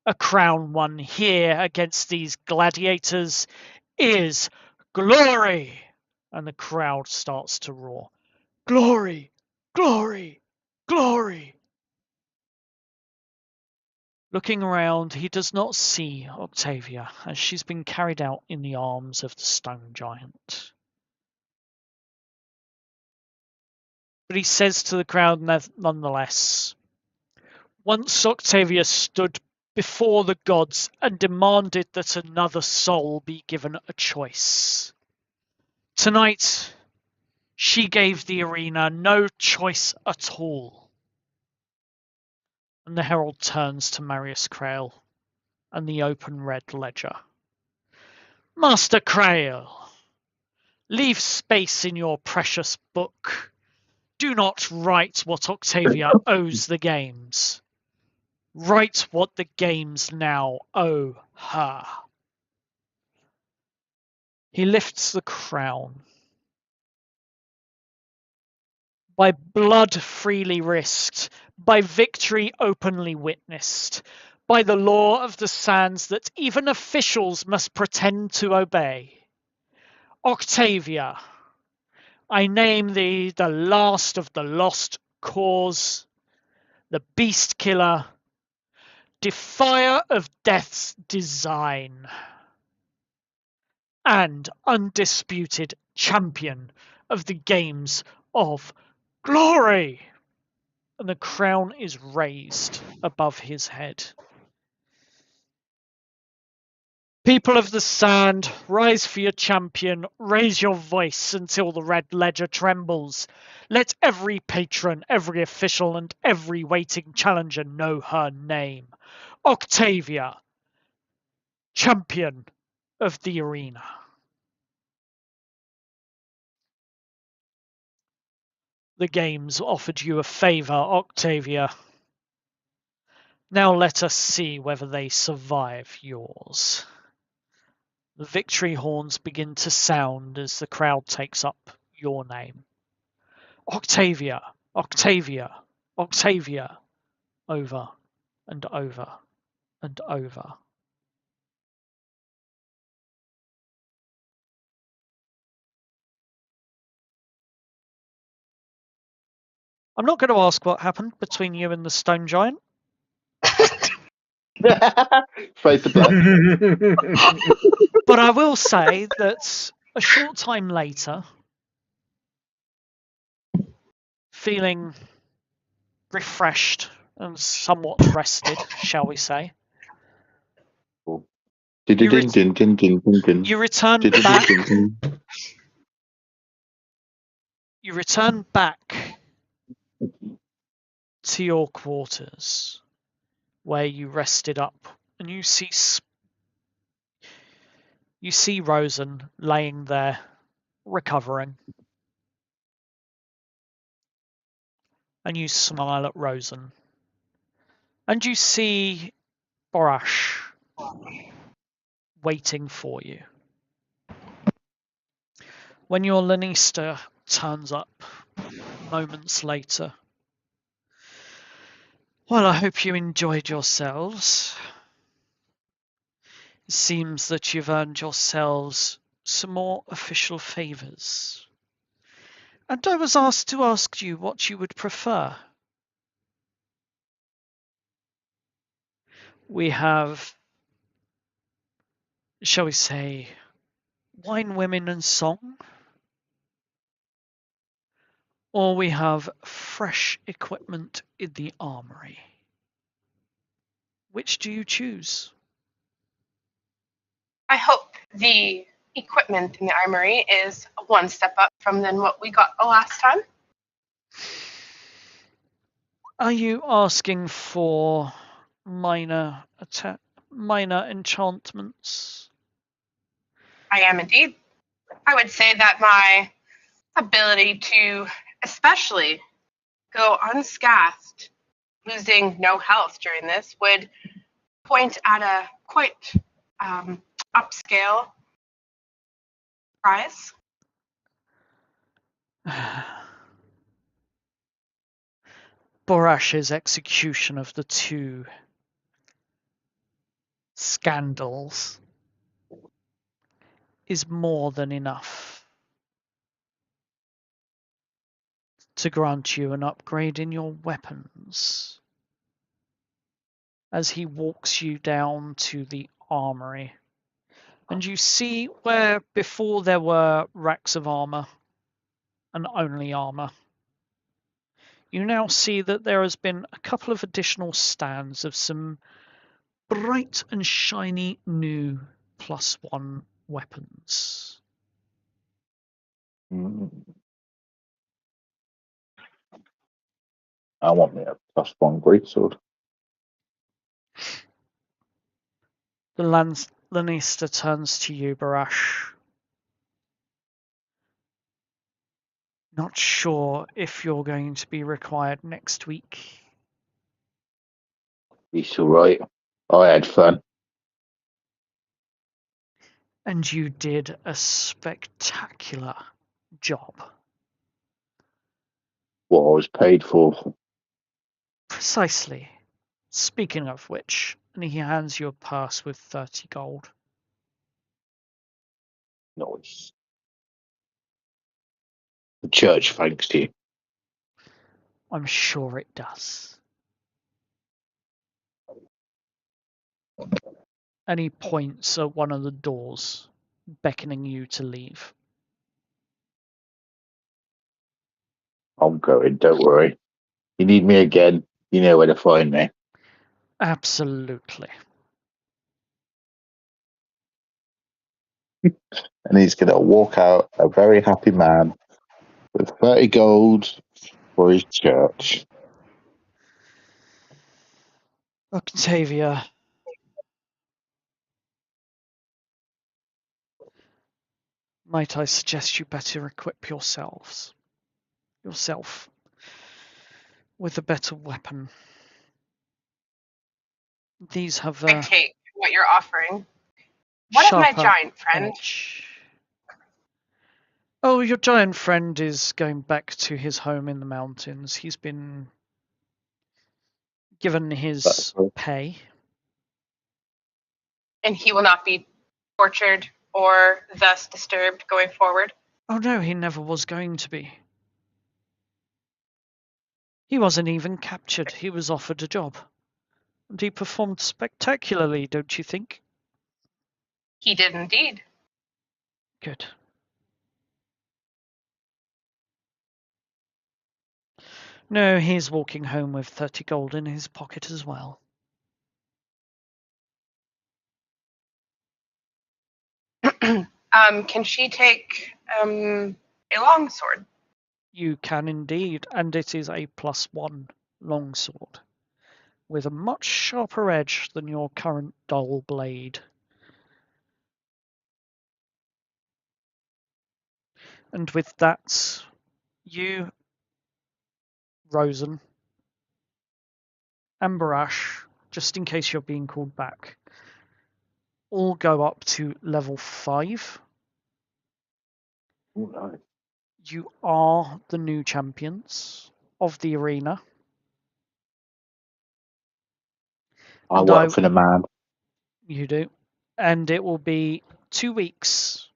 A crown won here against these gladiators is glory. And the crowd starts to roar. Glory, glory, glory. Looking around, he does not see Octavia, as she's been carried out in the arms of the stone giant. But he says to the crowd nonetheless, once Octavia stood before the gods and demanded that another soul be given a choice. Tonight, she gave the arena no choice at all. And the herald turns to Marius Crail and the open red ledger. Master Crail, leave space in your precious book. Do not write what Octavia owes the games. Write what the games now owe her. He lifts the crown. by blood freely risked, by victory openly witnessed, by the law of the sands that even officials must pretend to obey. Octavia, I name thee the last of the lost cause, the beast killer, defier of death's design, and undisputed champion of the games of glory. And the crown is raised above his head. People of the sand, rise for your champion, raise your voice until the red ledger trembles. Let every patron, every official, and every waiting challenger know her name. Octavia, champion of the arena. The games offered you a favour, Octavia. Now let us see whether they survive yours. The victory horns begin to sound as the crowd takes up your name. Octavia, Octavia, Octavia, over and over and over. I'm not going to ask what happened between you and the stone giant. Fade to black. But I will say that a short time later, feeling refreshed and somewhat rested, shall we say, you return back. You return back to your quarters, where you rested up, and you see Rosen laying there, recovering. And you smile at Rosen. And you see Borash waiting for you. When your Lanista turns up moments later. Well, I hope you enjoyed yourselves. It seems that you've earned yourselves some more official favours. And I was asked to ask you what you would prefer. We have, shall we say, wine, women, and song? Or we have fresh equipment in the armory. Which do you choose? I hope the equipment in the armory is one step up from than what we got the last time. Are you asking for minor enchantments? I am indeed. I would say that my ability to especially go unscathed, losing no health during this, would point at a quite upscale prize. Borash's execution of the two scandals is more than enough to grant you an upgrade in your weapons. As he walks you down to the armory, and you see where before there were racks of armor and only armor, you now see that there has been a couple of additional stands of some bright and shiny new +1 weapons. I want me a +1 greatsword. The Lannister turns to you, Barash. Not sure if you're going to be required next week. It's alright. I had fun. And you did a spectacular job. what I was paid for. Precisely. Speaking of which, and he hands you a purse with 30 gold. Nice. The church thanks you. I'm sure it does. And he points at one of the doors, beckoning you to leave. I'm going, don't worry. You need me again, you know where to find me. Absolutely. And he's going to walk out a very happy man with 30 gold for his church. Octavia. Might I suggest you better equip yourself with a better weapon. These have I a take what you're offering. What of my sharper giant friend? edge. Oh, your giant friend is going back to his home in the mountains. He's been given his pay. And he will not be tortured or thus disturbed going forward. Oh no, he never was going to be. He wasn't even captured. He was offered a job. And he performed spectacularly, don't you think? He did indeed. Good. No, he's walking home with 30 gold in his pocket as well. Can she take a longsword? You can indeed, and it is a +1 longsword, with a much sharper edge than your current dull blade. And with that, you, Rosen, and Barash, just in case you're being called back, all go up to level 5. Oh, nice. You are the new champions of the arena. I And work for the man. You do. And it will be 2 weeks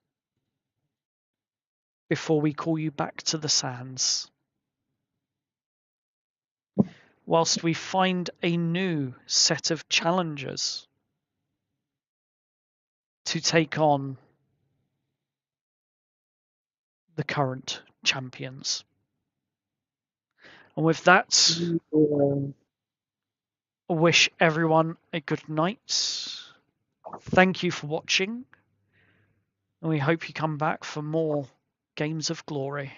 before we call you back to the sands. Whilst we find a new set of challengers to take on the current champions. And with that, I wish everyone a good night. Thank you for watching. And we hope you come back for more Games of Glory.